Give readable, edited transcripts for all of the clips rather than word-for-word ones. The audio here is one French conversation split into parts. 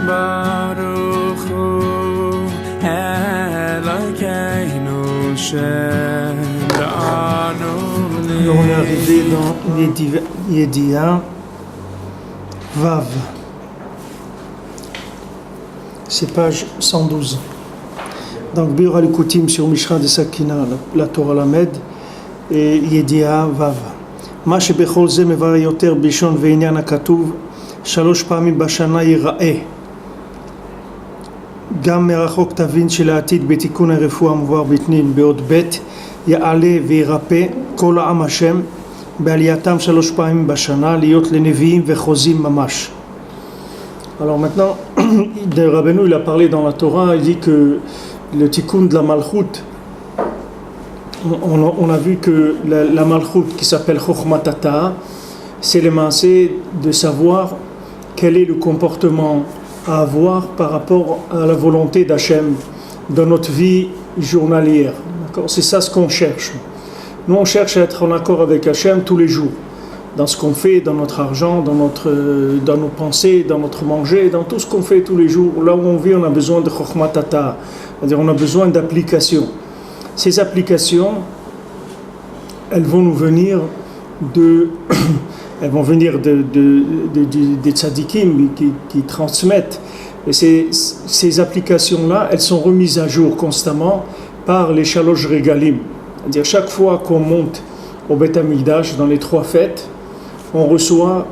Baruch Hu Elokeinu Shelanu Li. On est arrivé dans Yedi'a Vav. C'est page 112. Donc, Bir al-Kutim sur Mishra de Sakina, la Torah Lamed, et Yedi'a Vav. Ma shebechol ze mevareh yoter bishon ve'inyan hakatuv, shalosh pa'amim bashana yira'eh. גם מרחוק תבין שלעתיד בתיקון הרפואה המובהר בתנין בעוד בית יעלה וירפא כל העם השם בעלייתם 3 פעמים בשנה להיות לנביאים וחוזים ממש. Alors maintenant, de Rabbeinu il a parlé dans la Torah, il dit que le tikkun de la malchut, on a vu que la malchut qui s'appelle Chokhmat Hata'a, c'est le maasé de savoir quel est le comportement à avoir par rapport à la volonté d'Hachem dans notre vie journalière. D'accord ? C'est ça ce qu'on cherche. Nous on cherche à être en accord avec Hachem tous les jours, dans ce qu'on fait, dans notre argent, dans nos pensées, dans notre manger, dans tout ce qu'on fait tous les jours. Là où on vit, on a besoin de Chokhmat Hata'a, c'est-à-dire on a besoin d'applications. Ces applications, elles vont nous venir elles vont venir des tzadikim qui transmettent. Et ces applications-là, elles sont remises à jour constamment par les shalosh regalim. C'est-à-dire chaque fois qu'on monte au Beth Amikdash, dans les 3 fêtes, on reçoit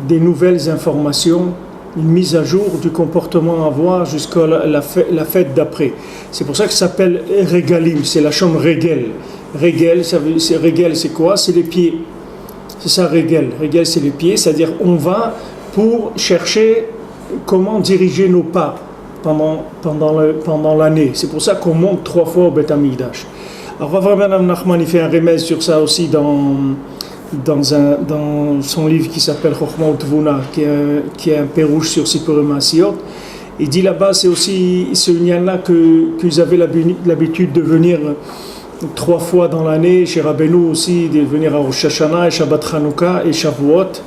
des nouvelles informations, une mise à jour du comportement à avoir jusqu'à la fête d'après. C'est pour ça que ça s'appelle regalim, c'est la chambre regel. Regel, c'est quoi ? C'est les pieds. C'est ça, Regel. Regel, c'est les pieds, c'est-à-dire on va pour chercher comment diriger nos pas pendant l'année. C'est pour ça qu'on monte 3 fois au Beth Amikdash. Alors, Rav Rabban Nachman, il fait un remède sur ça aussi dans son livre qui s'appelle Chokhmah U'Tvuna, qui est un pérouge sur Sipurim Maasiyot. Il dit là-bas, c'est aussi ce lien-là qu'ils avaient l'habitude de venir 3 fois dans l'année, chez Rabbeinu aussi, de venir à Rosh Hashanah, et Shabbat Chanukah et Shavuot.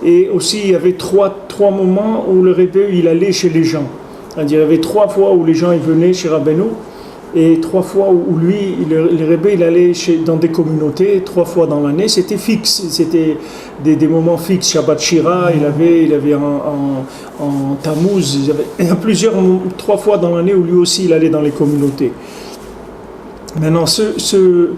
Et aussi, il y avait 3 moments où le Rebbe, il allait chez les gens. C'est-à-dire, il y avait 3 fois où les gens ils venaient chez Rabbeinu, et 3 fois où lui, le Rebbe, il allait dans des communautés, 3 fois dans l'année. C'était fixe, c'était des moments fixes. Shabbat Shira, il avait en Tammuz, il y a 3 fois dans l'année où lui aussi, il allait dans les communautés. Maintenant, ce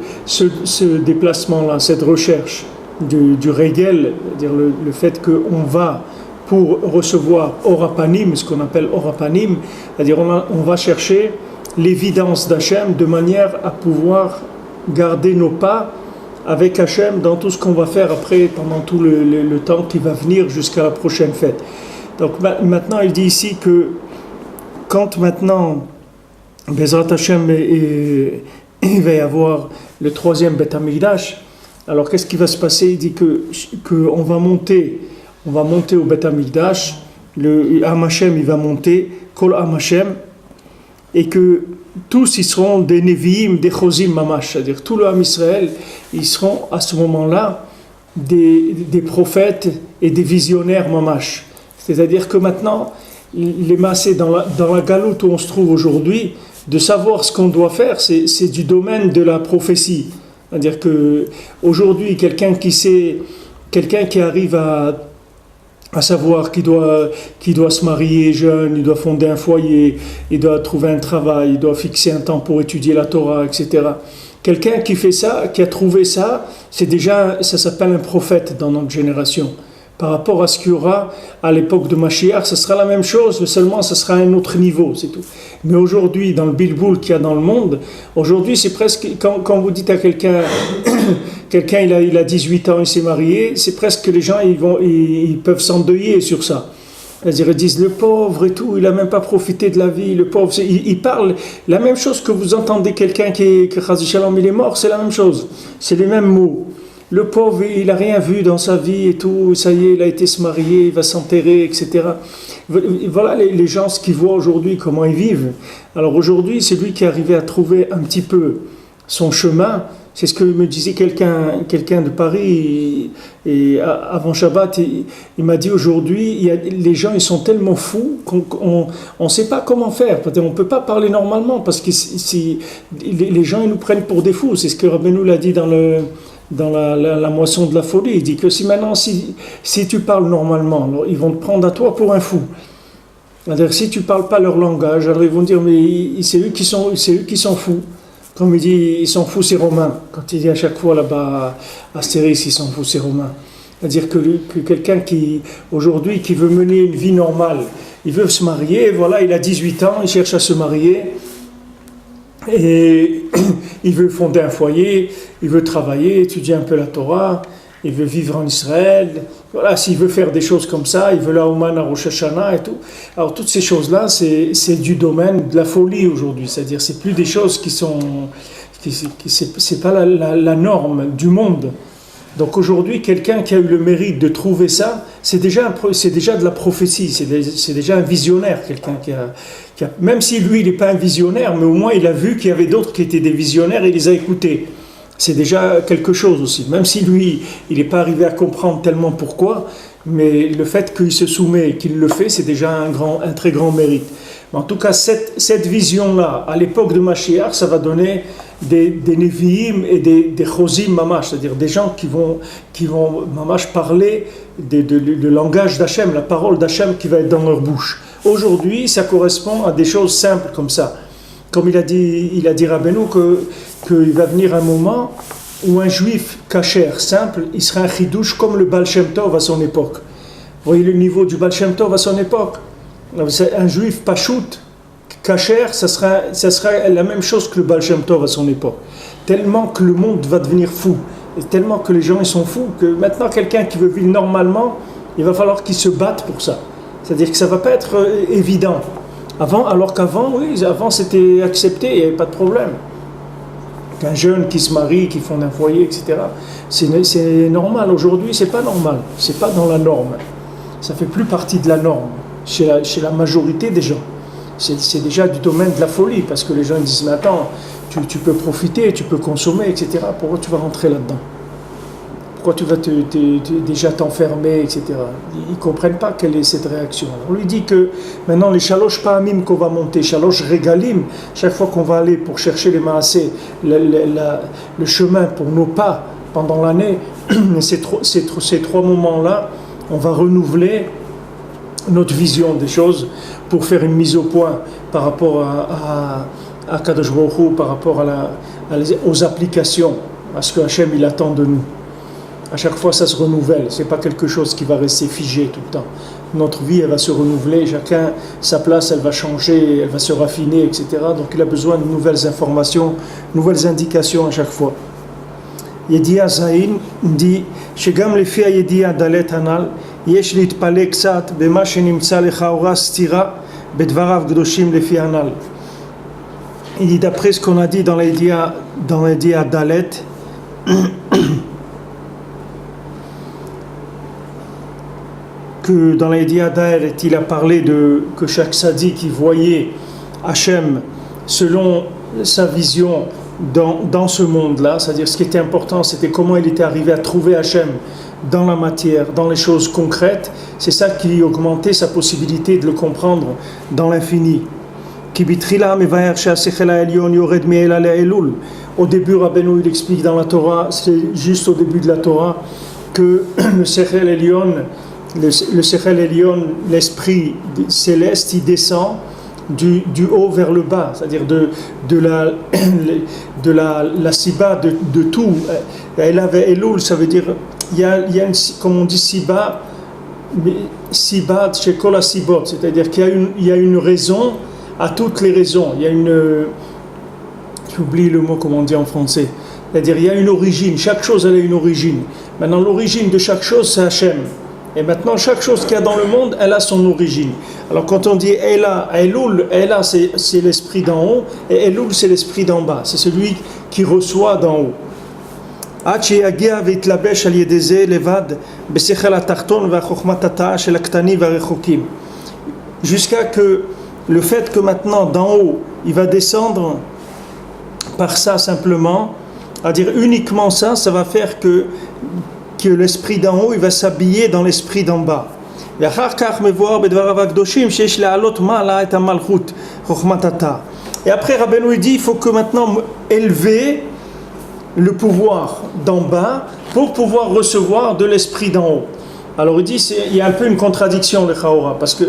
déplacement-là, cette recherche du Regel, c'est-à-dire le fait qu'on va pour recevoir Orapanim, ce qu'on appelle Orapanim, c'est-à-dire on va chercher l'évidence d'Hachem de manière à pouvoir garder nos pas avec Hachem dans tout ce qu'on va faire après, pendant tout le temps qui va venir jusqu'à la prochaine fête. Donc maintenant, il dit ici que quand maintenant, Bezrat Hachem il va y avoir le 3e Beth Amikdash. Alors qu'est-ce qui va se passer ? Il dit que on va monter au Beth Amikdash, le Am Hashem il va monter, Kol Am Hashem, et que tous ils seront des Nevi'im, des Chozim Mamash, c'est-à-dire tout le Am Israël, ils seront à ce moment-là des prophètes et des visionnaires Mamash. C'est-à-dire que maintenant, les massés dans la galoute où on se trouve aujourd'hui, de savoir ce qu'on doit faire, c'est du domaine de la prophétie. C'est-à-dire qu'aujourd'hui, quelqu'un qui arrive à savoir qu'il doit se marier jeune, il doit fonder un foyer, il doit trouver un travail, il doit fixer un temps pour étudier la Torah, etc. Quelqu'un qui fait ça, qui a trouvé ça, ça s'appelle un prophète dans notre génération. Par rapport à ce qu'il y aura à l'époque de Mashiach, ce sera la même chose, mais seulement ce sera à un autre niveau, c'est tout. Mais aujourd'hui, dans le bilboul qu'il y a dans le monde, aujourd'hui c'est presque, quand vous dites à quelqu'un il a 18 ans, il s'est marié, c'est presque que les gens ils peuvent s'endeuiller sur ça. C'est-à-dire ils disent le pauvre et tout, il n'a même pas profité de la vie, le pauvre, il parle la même chose que vous entendez quelqu'un qui Chazi Shalom, il est mort, c'est la même chose, c'est les mêmes mots. Le pauvre, il n'a rien vu dans sa vie et tout, ça y est, il a été se marier, il va s'enterrer, etc. Voilà les gens, ce qu'ils voient aujourd'hui, comment ils vivent. Alors aujourd'hui, c'est lui qui est arrivé à trouver un petit peu son chemin, C'est ce que me disait quelqu'un de Paris et avant Shabbat. Il m'a dit aujourd'hui, les gens ils sont tellement fous qu'on ne sait pas comment faire. On ne peut pas parler normalement parce que les gens ils nous prennent pour des fous. C'est ce que Rabbeinu l'a dit dans la moisson de la folie. Il dit que si tu parles normalement, alors ils vont te prendre à toi pour un fou. C'est-à-dire si tu ne parles pas leur langage, alors ils vont dire mais c'est eux qui sont fous. Comme il dit, ils sont fous ces Romains. Quand il dit à chaque fois là-bas à Astéris, ils sont fous ces Romains. C'est-à-dire que quelqu'un qui, aujourd'hui, qui veut mener une vie normale, il veut se marier, voilà, il a 18 ans, il cherche à se marier, et il veut fonder un foyer, il veut travailler, étudier un peu la Torah, il veut vivre en Israël. Voilà, s'il veut faire des choses comme ça, il veut la Ouman à Rosh Hashanah et tout. Alors toutes ces choses-là, c'est du domaine de la folie aujourd'hui. C'est-à-dire, c'est plus des choses c'est pas la norme du monde. Donc aujourd'hui, quelqu'un qui a eu le mérite de trouver ça, c'est déjà de la prophétie, c'est déjà un visionnaire, quelqu'un qui a même si lui, il n'est pas un visionnaire, mais au moins il a vu qu'il y avait d'autres qui étaient des visionnaires et il les a écoutés. C'est déjà quelque chose aussi, même si lui, il n'est pas arrivé à comprendre tellement pourquoi, mais le fait qu'il se soumet et qu'il le fait, c'est déjà un très grand mérite. Mais en tout cas, cette vision-là, à l'époque de Mashiach, ça va donner des Nevi'im et des Chosim Mamash, c'est-à-dire des gens qui vont Mamash parler le langage d'Hachem, la parole d'Hachem qui va être dans leur bouche. Aujourd'hui, ça correspond à des choses simples comme ça. Comme il a dit Rabbeinu qu'il va venir un moment où un juif kasher, simple, il sera un chidouche comme le Baal Shem Tov à son époque. Vous voyez le niveau du Baal Shem Tov à son époque. Un juif pachout, kasher, ça sera la même chose que le Baal Shem Tov à son époque. Tellement que le monde va devenir fou, et tellement que les gens ils sont fous, que maintenant quelqu'un qui veut vivre normalement, il va falloir qu'il se batte pour ça. C'est-à-dire que ça ne va pas être évident. Alors qu'avant, oui, avant c'était accepté, il n'y avait pas de problème. Qu'un jeune qui se marie, qui fonde un foyer, etc. C'est normal. Aujourd'hui, c'est pas normal. C'est pas dans la norme. Ça fait plus partie de la norme chez la majorité des gens. C'est déjà du domaine de la folie parce que les gens disent mais attends, tu peux profiter, tu peux consommer, etc. Pourquoi tu vas rentrer là-dedans? Pourquoi tu vas déjà t'enfermer, etc. Ils ne comprennent pas quelle est cette réaction. On lui dit que maintenant les shalosh pa'amim qu'on va monter, shalosh regalim, chaque fois qu'on va aller pour chercher les maasés, le chemin pour nos pas pendant l'année, ces trois moments-là, on va renouveler notre vision des choses pour faire une mise au point par rapport à Kadosh Baruch Hu, par rapport aux applications, à ce que Hachem il attend de nous. À chaque fois, ça se renouvelle. C'est pas quelque chose qui va rester figé tout le temps. Notre vie, elle va se renouveler. Chacun, sa place, elle va changer, elle va se raffiner, etc. Donc, il a besoin de nouvelles informations, nouvelles indications à chaque fois. Yediya Zain dit שגם לפי הידיעה דלת הנ"ל יש להתפלא קצת במה שנמצא לכאורה סתירה בדבריו קדושים לפי הנ"ל. Il dit d'après ce qu'on a dit dans l'Yediya Dalet, que dans l'Yediya Dalet, il a parlé que chaque sadique qui voyait Hachem selon sa vision dans ce monde-là, c'est-à-dire ce qui était important, c'était comment il était arrivé à trouver Hachem dans la matière, dans les choses concrètes. C'est ça qui augmentait sa possibilité de le comprendre dans l'infini. Au début, Rabbeinu il explique dans la Torah, c'est juste au début de la Torah, que le Sechel Elyon, l'esprit céleste, il descend du haut vers le bas, c'est-à-dire de la siba de tout. Elle avait Elul, ça veut dire il y a une, comme on dit siba chez Kol HaSibot, c'est-à-dire qu'il y a une raison à toutes les raisons. Il y a j'oublie le mot comment on dit en français. C'est-à-dire il y a une origine. Chaque chose elle a une origine. Maintenant l'origine de chaque chose c'est Hachem. Et maintenant, chaque chose qu'il y a dans le monde, elle a son origine. Alors quand on dit Ela, Elul, Ela c'est l'esprit d'en haut, et Elul c'est l'esprit d'en bas. C'est celui qui reçoit d'en haut. Jusqu'à que le fait que maintenant, d'en haut, il va descendre par ça simplement, C'est-à-dire uniquement ça, ça va faire que l'esprit d'en haut, il va s'habiller dans l'esprit d'en bas. Et après Rabbeinu dit, il faut que maintenant élever le pouvoir d'en bas pour pouvoir recevoir de l'esprit d'en haut. Alors il dit, il y a un peu une contradiction le Chaora, parce que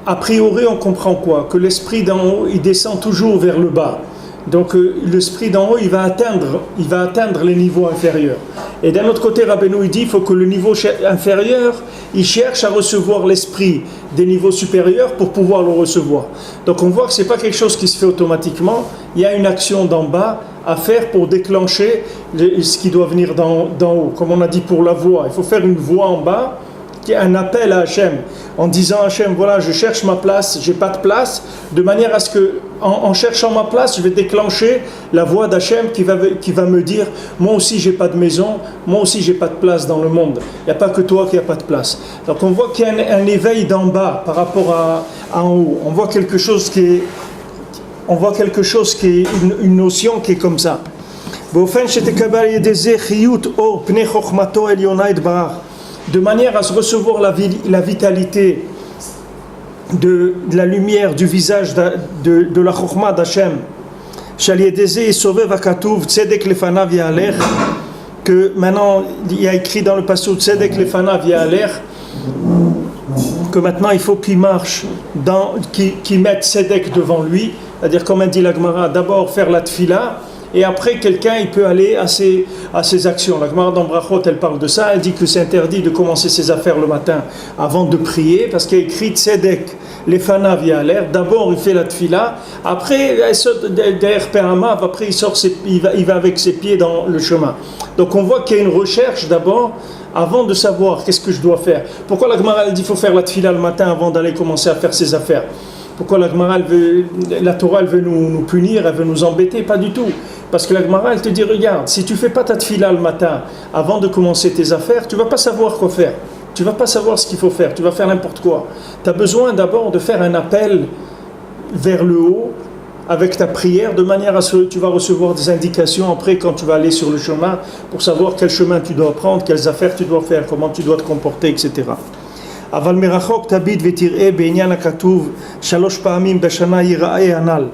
a priori on comprend quoi? Que l'esprit d'en haut, il descend toujours vers le bas. Donc l'esprit d'en haut, il va atteindre les niveaux inférieurs. Et d'un autre côté, Rabbeinu il dit, il faut que le niveau inférieur, il cherche à recevoir l'esprit des niveaux supérieurs pour pouvoir le recevoir. Donc on voit que ce n'est pas quelque chose qui se fait automatiquement. Il y a une action d'en bas à faire pour déclencher ce qui doit venir d'en haut. Comme on a dit pour la voix, il faut faire une voix en bas, qui est un appel à Hachem, en disant à Hachem, voilà, je cherche ma place, j'ai pas de place, de manière à ce que, en cherchant ma place, je vais déclencher la voix d'Hachem qui va me dire, moi aussi j'ai pas de maison, moi aussi j'ai pas de place dans le monde. Il n'y a pas que toi qui a pas de place. Donc on voit qu'il y a un éveil d'en bas par rapport à en haut. On voit quelque chose qui est une notion qui est comme ça. De manière à se recevoir la vitalité de la lumière du visage de la Chokhma d'Hachem, que maintenant il y a écrit dans le passage Tzedek lefanav ya'aler, que maintenant il faut qu'il marche, qu'il mette Tzedek devant lui, c'est-à-dire comme a dit la Gemara, d'abord faire la tfila, et après quelqu'un il peut aller à ses actions. La Gemara dans Brachot elle parle de ça, elle dit que c'est interdit de commencer ses affaires le matin avant de prier, parce qu'il y a écrit Tzedek lefanav ya'aler, d'abord il fait la tfila, après il sort derrière Peramav, après il va avec ses pieds dans le chemin. Donc on voit qu'il y a une recherche d'abord avant de savoir qu'est-ce que je dois faire. Pourquoi la Gemara elle dit qu'il faut faire la tfila le matin avant d'aller commencer à faire ses affaires? Pourquoi la Gemara la Torah elle veut nous punir, elle veut nous embêter? Pas du tout. Parce que la Gemara elle te dit, regarde, si tu fais pas ta tfila le matin avant de commencer tes affaires, tu vas pas savoir quoi faire. Tu vas pas savoir ce qu'il faut faire, tu vas faire n'importe quoi. Tu as besoin d'abord de faire un appel vers le haut avec ta prière, de manière à ce que tu vas recevoir des indications après quand tu vas aller sur le chemin pour savoir quel chemin tu dois prendre, quelles affaires tu dois faire, comment tu dois te comporter, etc. אבל מרחוק תביט ותראה בעניין הכתוב 3 פעמים בשנה ייראה הנ"ל.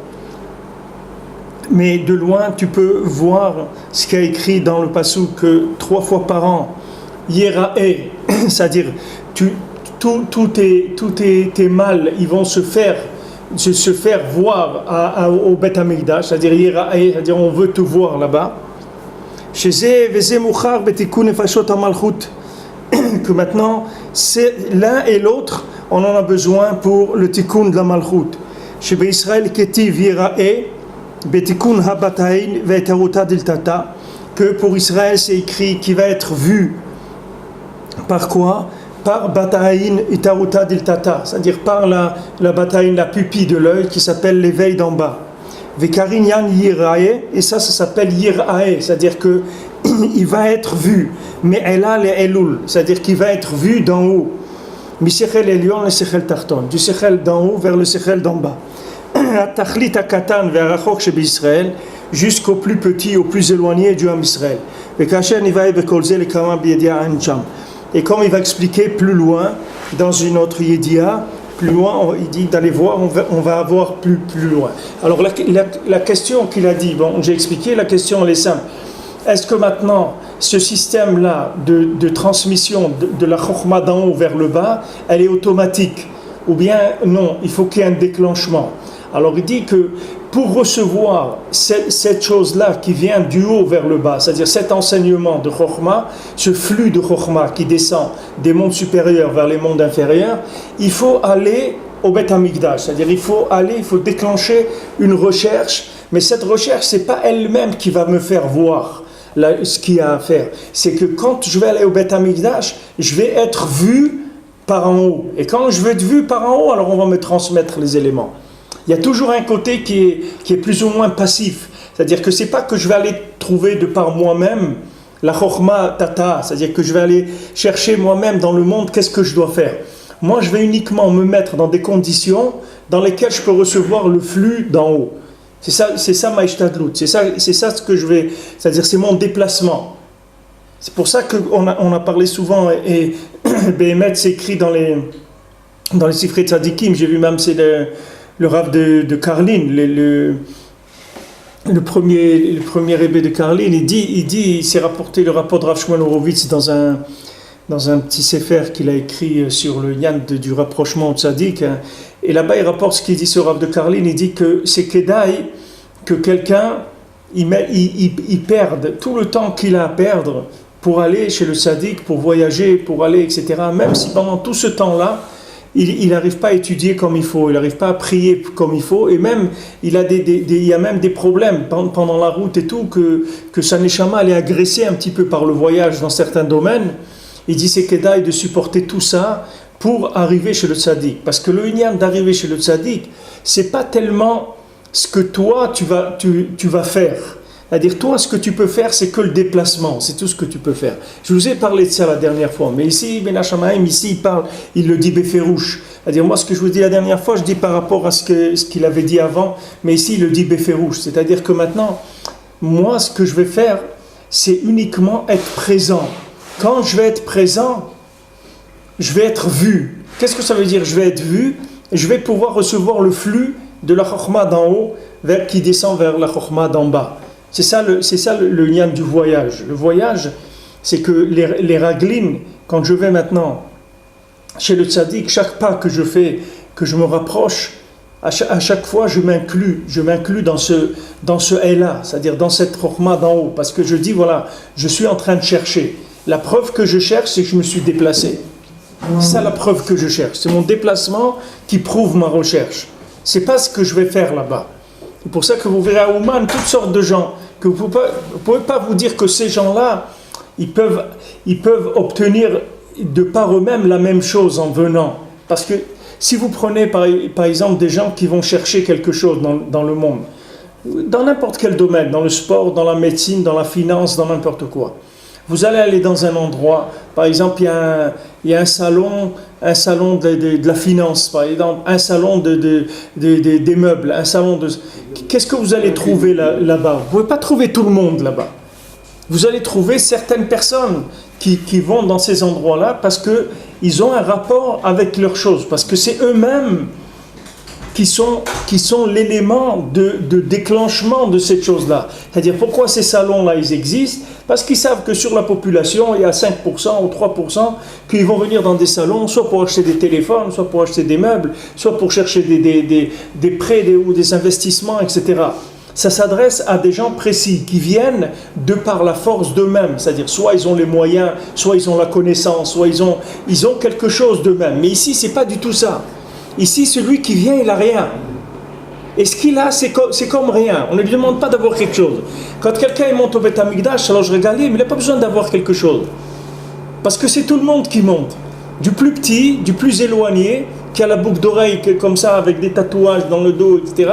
Mais de loin tu peux voir ce qui est écrit dans le passage que 3 fois par an ייראה, c'est-à-dire tous tes mal ils vont se faire voir au Beth Amikdash, c'est-à-dire ייראה, c'est-à-dire on veut te voir là-bas. שזה וזה מוכר בתיקון נפשות המלכות, que maintenant c'est l'un et l'autre on en a besoin pour le tikkun de la malchut. Chez Israël ketiv yirae betikkun habatayn ve'taruta diltata, que pour Israël c'est écrit qui va être vu par quoi? Par batayn et taruta diltata, c'est-à-dire par la batayn, la pupille de l'œil qui s'appelle l'éveil d'en bas. Vekarinyan yirae, et ça s'appelle yirae, c'est-à-dire que il va être vu, mais elle a les elul, c'est-à-dire qu'il va être vu d'en haut. Misechel elyon le sechel tarton, du sechel d'en haut vers le sechel d'en bas. Tachlit akatan ve'arachok chez Israël, jusqu'au plus petit, au plus éloigné du Ham Israël. Vekasher nivae bekolze le kama b'yedia ancham. Et comme il va expliquer plus loin, dans une autre yedia, plus loin, il dit d'aller voir, on va avoir plus loin. Alors la question qu'il a dit, bon, j'ai expliqué, la question elle est simple. Est-ce que maintenant, ce système-là de transmission de la chokhma d'en haut vers le bas, elle est automatique? Ou bien non, il faut qu'il y ait un déclenchement. Alors il dit que pour recevoir cette chose-là qui vient du haut vers le bas, c'est-à-dire cet enseignement de chokhma, ce flux de chokhma qui descend des mondes supérieurs vers les mondes inférieurs, il faut aller au Beth Amikdash, c'est-à-dire il faut déclencher une recherche, mais cette recherche, c'est pas elle-même qui va me faire voir ce qu'il y a à faire. C'est que quand je vais aller au Beth Amikdash, je vais être vu par en haut. Et quand je vais être vu par en haut, alors on va me transmettre les éléments. Il y a toujours un côté qui est plus ou moins passif. C'est-à-dire que c'est pas que je vais aller trouver de par moi-même la chokhma tata, c'est-à-dire que je vais aller chercher moi-même dans le monde qu'est-ce que je dois faire. Moi, je vais uniquement me mettre dans des conditions dans lesquelles je peux recevoir le flux d'en haut. C'est ça ma ishtadlut, c'est ça ce que je vais, c'est-à-dire c'est mon déplacement. C'est pour ça qu'on a parlé souvent, et Béhémet s'écrit dans les Sifrei Tzadikim, j'ai vu même c'est le Rav de Karlin, le premier rebbe de Karlin, il s'est rapporté le rapport de Rav Shmuel Horowitz dans un petit sefer qu'il a écrit sur le yan du rapprochement au tzaddik, hein. Et là-bas il rapporte ce qu'il dit sur Rav de Karlin, il dit que c'est kedaï que quelqu'un il perde tout le temps qu'il a à perdre pour aller chez le tzaddik, pour voyager, pour aller, etc. Même si pendant tout ce temps-là il n'arrive pas à étudier comme il faut, il n'arrive pas à prier comme il faut, et même il y a même des problèmes pendant la route et tout, que sa neshama elle est agressée un petit peu par le voyage dans certains domaines. Il dit c'est kedaï de supporter tout ça pour arriver chez le tzaddik, parce que le inyan d'arriver chez le tzaddik, c'est pas tellement ce que toi tu vas faire. C'est-à-dire, toi, ce que tu peux faire, c'est que le déplacement, c'est tout ce que tu peux faire. Je vous ai parlé de ça la dernière fois, mais ici, Ben Hashamaim, ici, il le dit Beferouche. C'est-à-dire, moi, ce que je vous dis la dernière fois, je dis par rapport à ce qu'il avait dit avant, mais ici, il le dit Beferouche. C'est-à-dire que maintenant, moi, ce que je vais faire, c'est uniquement être présent. Quand je vais être présent, je vais être vu. Qu'est-ce que ça veut dire, je vais être vu? Je vais pouvoir recevoir le flux de la chokhma d'en haut qui descend vers la chokhma d'en bas. C'est ça le lien du voyage. Le voyage, c'est que les raglines, quand je vais maintenant chez le tzaddik, chaque pas que je fais, que je me rapproche, à chaque fois je m'inclus dans ce là, c'est-à-dire dans cette chokhma d'en haut, parce que je dis voilà, je suis en train de chercher. La preuve que je cherche, c'est que je me suis déplacé. C'est ça la preuve que je cherche. C'est mon déplacement qui prouve ma recherche. C'est pas ce que je vais faire là-bas. C'est pour ça que vous verrez à Ouman toutes sortes de gens que vous ne pouvez pas vous dire que ces gens-là, ils peuvent obtenir de par eux-mêmes la même chose en venant. Parce que si vous prenez par exemple des gens qui vont chercher quelque chose dans le monde, dans n'importe quel domaine, dans le sport, dans la médecine, dans la finance, dans n'importe quoi, vous allez aller dans un endroit, par exemple il y a un salon de la finance, par exemple, un salon des meubles, un salon de... Qu'est-ce que vous allez trouver là-bas? Vous ne pouvez pas trouver tout le monde là-bas. Vous allez trouver certaines personnes qui vont dans ces endroits-là parce qu'ils ont un rapport avec leurs choses, parce que c'est eux-mêmes qui sont l'élément de déclenchement de cette chose-là. C'est-à-dire, pourquoi ces salons-là, ils existent? Parce qu'ils savent que sur la population, il y a 5% ou 3% qui vont venir dans des salons, soit pour acheter des téléphones, soit pour acheter des meubles, soit pour chercher des prêts ou des investissements, etc. Ça s'adresse à des gens précis qui viennent de par la force d'eux-mêmes. C'est-à-dire, soit ils ont les moyens, soit ils ont la connaissance, soit ils ont quelque chose d'eux-mêmes. Mais ici, c'est pas du tout ça. Ici, celui qui vient, il n'a rien. Et ce qu'il a, c'est comme rien. On ne lui demande pas d'avoir quelque chose. Quand quelqu'un monte au Beth Amikdash, alors je regarde, mais il n'a pas besoin d'avoir quelque chose. Parce que c'est tout le monde qui monte. Du plus petit, du plus éloigné, qui a la boucle d'oreille comme ça, avec des tatouages dans le dos, etc.,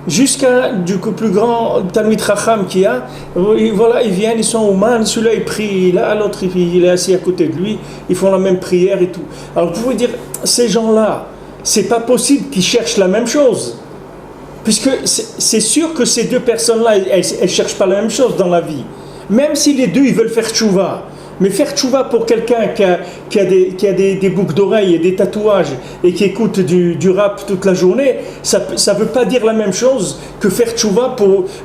jusqu'à du plus grand Talmid Chacham qu'il y a. Et voilà, ils viennent, ils sont au man, celui-là il prie, là, l'autre il est assis à côté de lui, ils font la même prière et tout. Alors vous pouvez dire, ces gens-là, c'est pas possible qu'ils cherchent la même chose. Puisque c'est sûr que ces deux personnes-là, elles cherchent pas la même chose dans la vie. Même si les deux, ils veulent faire tchouva. Mais faire tchouva pour quelqu'un qui a des boucles d'oreilles et des tatouages et qui écoute du rap toute la journée, ça veut pas dire la même chose que faire tchouva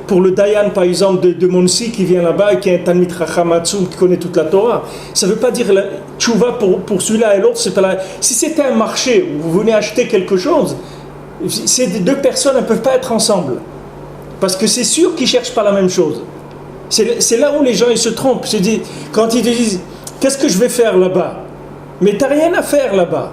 pour le Dayan, par exemple, de Monsi qui vient là-bas et qui est un Talmid Chacham Atzum qui connaît toute la Torah. Ça veut pas dire tchouva pour celui-là et l'autre. Si c'était un marché où vous venez acheter quelque chose, ces deux personnes ne peuvent pas être ensemble. Parce que c'est sûr qu'ils ne cherchent pas la même chose. C'est là où les gens ils se trompent. Quand ils te disent, qu'est-ce que je vais faire là-bas? Mais tu n'as rien à faire là-bas.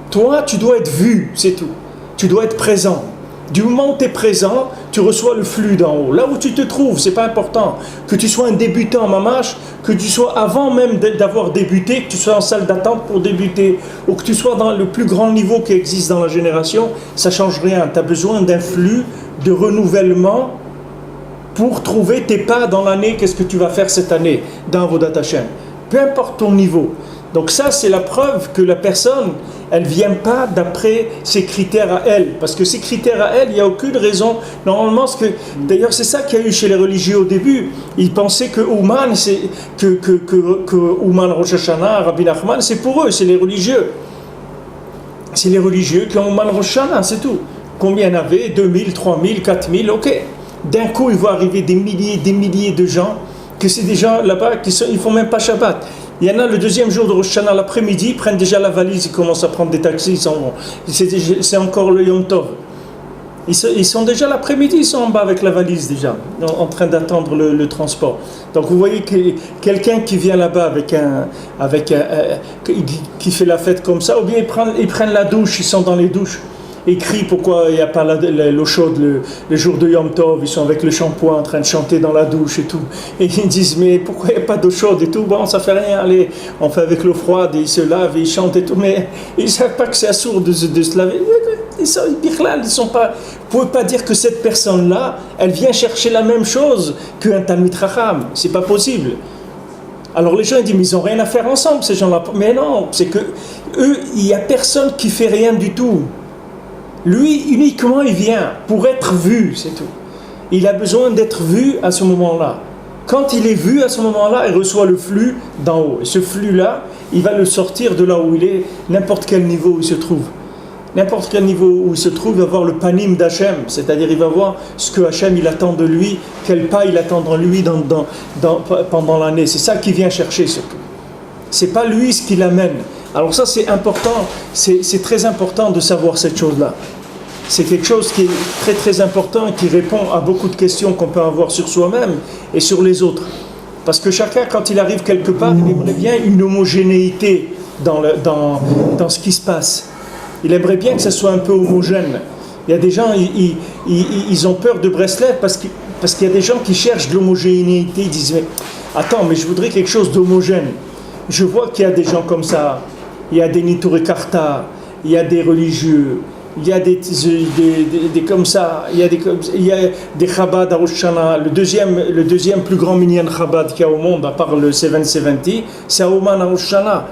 Toi, tu dois être vu, c'est tout. Tu dois être présent. Du moment où tu es présent, tu reçois le flux d'en haut. Là où tu te trouves, c'est pas important. Que tu sois un débutant en mamash, que tu sois avant même d'avoir débuté, que tu sois en salle d'attente pour débuter, ou que tu sois dans le plus grand niveau qui existe dans la génération, ça ne change rien. Tu as besoin d'un flux de renouvellement pour trouver tes pas dans l'année, qu'est-ce que tu vas faire cette année dans Avodat Hashem. Peu importe ton niveau. Donc ça, c'est la preuve que la personne, elle ne vient pas d'après ses critères à elle. Parce que ces critères à elle, il n'y a aucune raison. Normalement, d'ailleurs, c'est ça qu'il y a eu chez les religieux au début. Ils pensaient que Ouman, que Ouman Rosh Hashanah, Rabbi Nachman, c'est pour eux, c'est les religieux. C'est les religieux qui ont Ouman Rosh Hashanah, c'est tout. Combien il y en avait? 2000, 3000, 4000, ok. D'un coup, il va arriver des milliers de gens, que c'est des gens là-bas qui ne font même pas Shabbat. Il y en a le deuxième jour de Rosh Hashanah l'après-midi, ils prennent déjà la valise, ils commencent à prendre des taxis, ils s'en vont. C'est encore le Yom Tov. Ils sont déjà l'après-midi, ils sont en bas avec la valise déjà, en train d'attendre le transport. Donc vous voyez que quelqu'un qui vient là-bas qui fait la fête comme ça, ou bien ils prennent la douche, ils sont dans les douches. Ils crient pourquoi il n'y a pas l'eau chaude le jour de Yom Tov, ils sont avec le shampoing en train de chanter dans la douche et tout. Et ils disent mais pourquoi il n'y a pas d'eau chaude et tout, bon ça fait rien, allez, on fait avec l'eau froide, et ils se lavent et ils chantent et tout, mais ils ne savent pas que c'est assourd de se laver. Ils sont pas, vous ne pouvez pas dire que cette personne-là, elle vient chercher la même chose qu'un Talmid Chacham, c'est pas possible. Alors les gens ils disent mais ils n'ont rien à faire ensemble ces gens-là, mais non, c'est que eux, il n'y a personne qui fait rien du tout. Lui, uniquement, il vient pour être vu, c'est tout. Il a besoin d'être vu à ce moment-là. Quand il est vu à ce moment-là, il reçoit le flux d'en haut. Et ce flux-là, il va le sortir de là où il est, n'importe quel niveau où il se trouve. N'importe quel niveau où il se trouve, il va voir le panim d'Hachem, c'est-à-dire il va voir ce que Hachem il attend de lui, quel pas il attend de lui pendant l'année. C'est ça qu'il vient chercher surtout. C'est pas lui ce qui l'amène. Alors ça c'est important, c'est très important de savoir cette chose-là. C'est quelque chose qui est très très important et qui répond à beaucoup de questions qu'on peut avoir sur soi-même et sur les autres. Parce que chacun, quand il arrive quelque part, il aimerait bien une homogénéité dans ce qui se passe. Il aimerait bien que ça soit un peu homogène. Il y a des gens, ils ont peur de Breslev parce qu'il y a des gens qui cherchent de l'homogénéité. Ils disent mais attends, mais je voudrais quelque chose d'homogène. Je vois qu'il y a des gens comme ça. Il y a des Niturei Karta, il y a des religieux, il y a des comme ça, il y a des Chabad à Rosh Hashanah. Le deuxième plus grand minyan Chabad qu'il y a au monde, à part le 770, c'est à Ouman à Rosh Hashanah.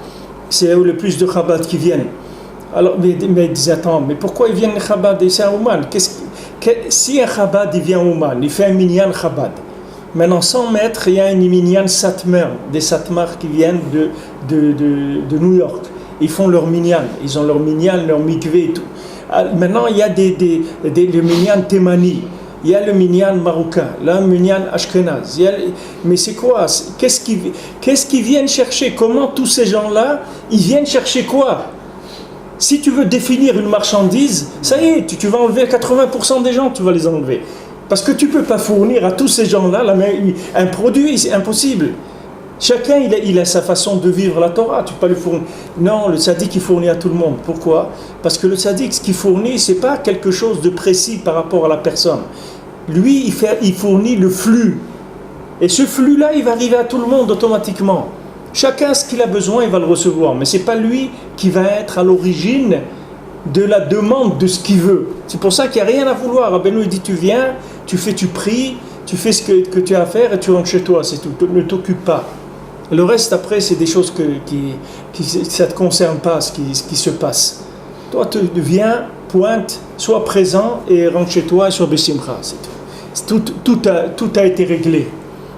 C'est le plus de Chabad qui viennent. Alors, mais ils disent, attends, mais pourquoi ils viennent les Chabad et c'est à Ouman? Si un Chabad il vient à Ouman, il fait un minyan Chabad. Maintenant, 100 mètres, il y a un minyan Satmar, des Satmar qui viennent de New York. Ils font leur minyan, ils ont leur minyan, leur mikvé et tout. Maintenant, il y a le minyan Temani, il y a le minyan marocain, le minyan ashkenaz. Mais c'est quoi? Qu'est-ce qu'ils viennent chercher? Comment tous ces gens-là, ils viennent chercher quoi? Si tu veux définir une marchandise, ça y est, tu vas enlever 80% des gens, tu vas les enlever. Parce que tu ne peux pas fournir à tous ces gens-là un produit, c'est impossible. Chacun, il a sa façon de vivre la Torah, tu ne peux pas lui fournir. Non, le tzaddik, il fournit à tout le monde. Pourquoi? Parce que le tzaddik, ce qu'il fournit, ce n'est pas quelque chose de précis par rapport à la personne. Lui, il fournit le flux. Et ce flux-là, il va arriver à tout le monde automatiquement. Chacun, ce qu'il a besoin, il va le recevoir. Mais ce n'est pas lui qui va être à l'origine de la demande de ce qu'il veut. C'est pour ça qu'il n'y a rien à vouloir. Rabbeinu, il dit, tu viens, tu pries, tu fais ce que tu as à faire et tu rentres chez toi, c'est tout. Ne t'occupe pas. Le reste, après, c'est des choses qui ça ne te concerne pas, ce qui se passe. Toi, tu viens, pointe, sois présent et rentre chez toi et sois Bessimcha, c'est tout. Tout a été réglé.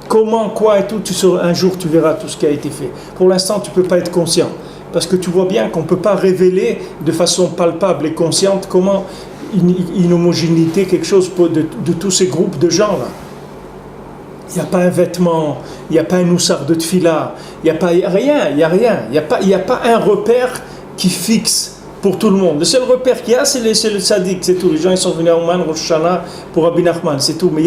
Comment, quoi et tout, un jour tu verras tout ce qui a été fait. Pour l'instant, tu ne peux pas être conscient. Parce que tu vois bien qu'on ne peut pas révéler de façon palpable et consciente comment une homogénéité, quelque chose de tous ces groupes de gens là. Il n'y a pas un vêtement, il n'y a pas un oussard de tfila, il n'y a rien. Il n'y a pas un repère qui fixe pour tout le monde. Le seul repère qu'il y a, c'est le tzaddik, c'est tout. Les gens ils sont venus à Ouman, Rosh Hashanah pour Rabbi Nachman, c'est tout. Mais il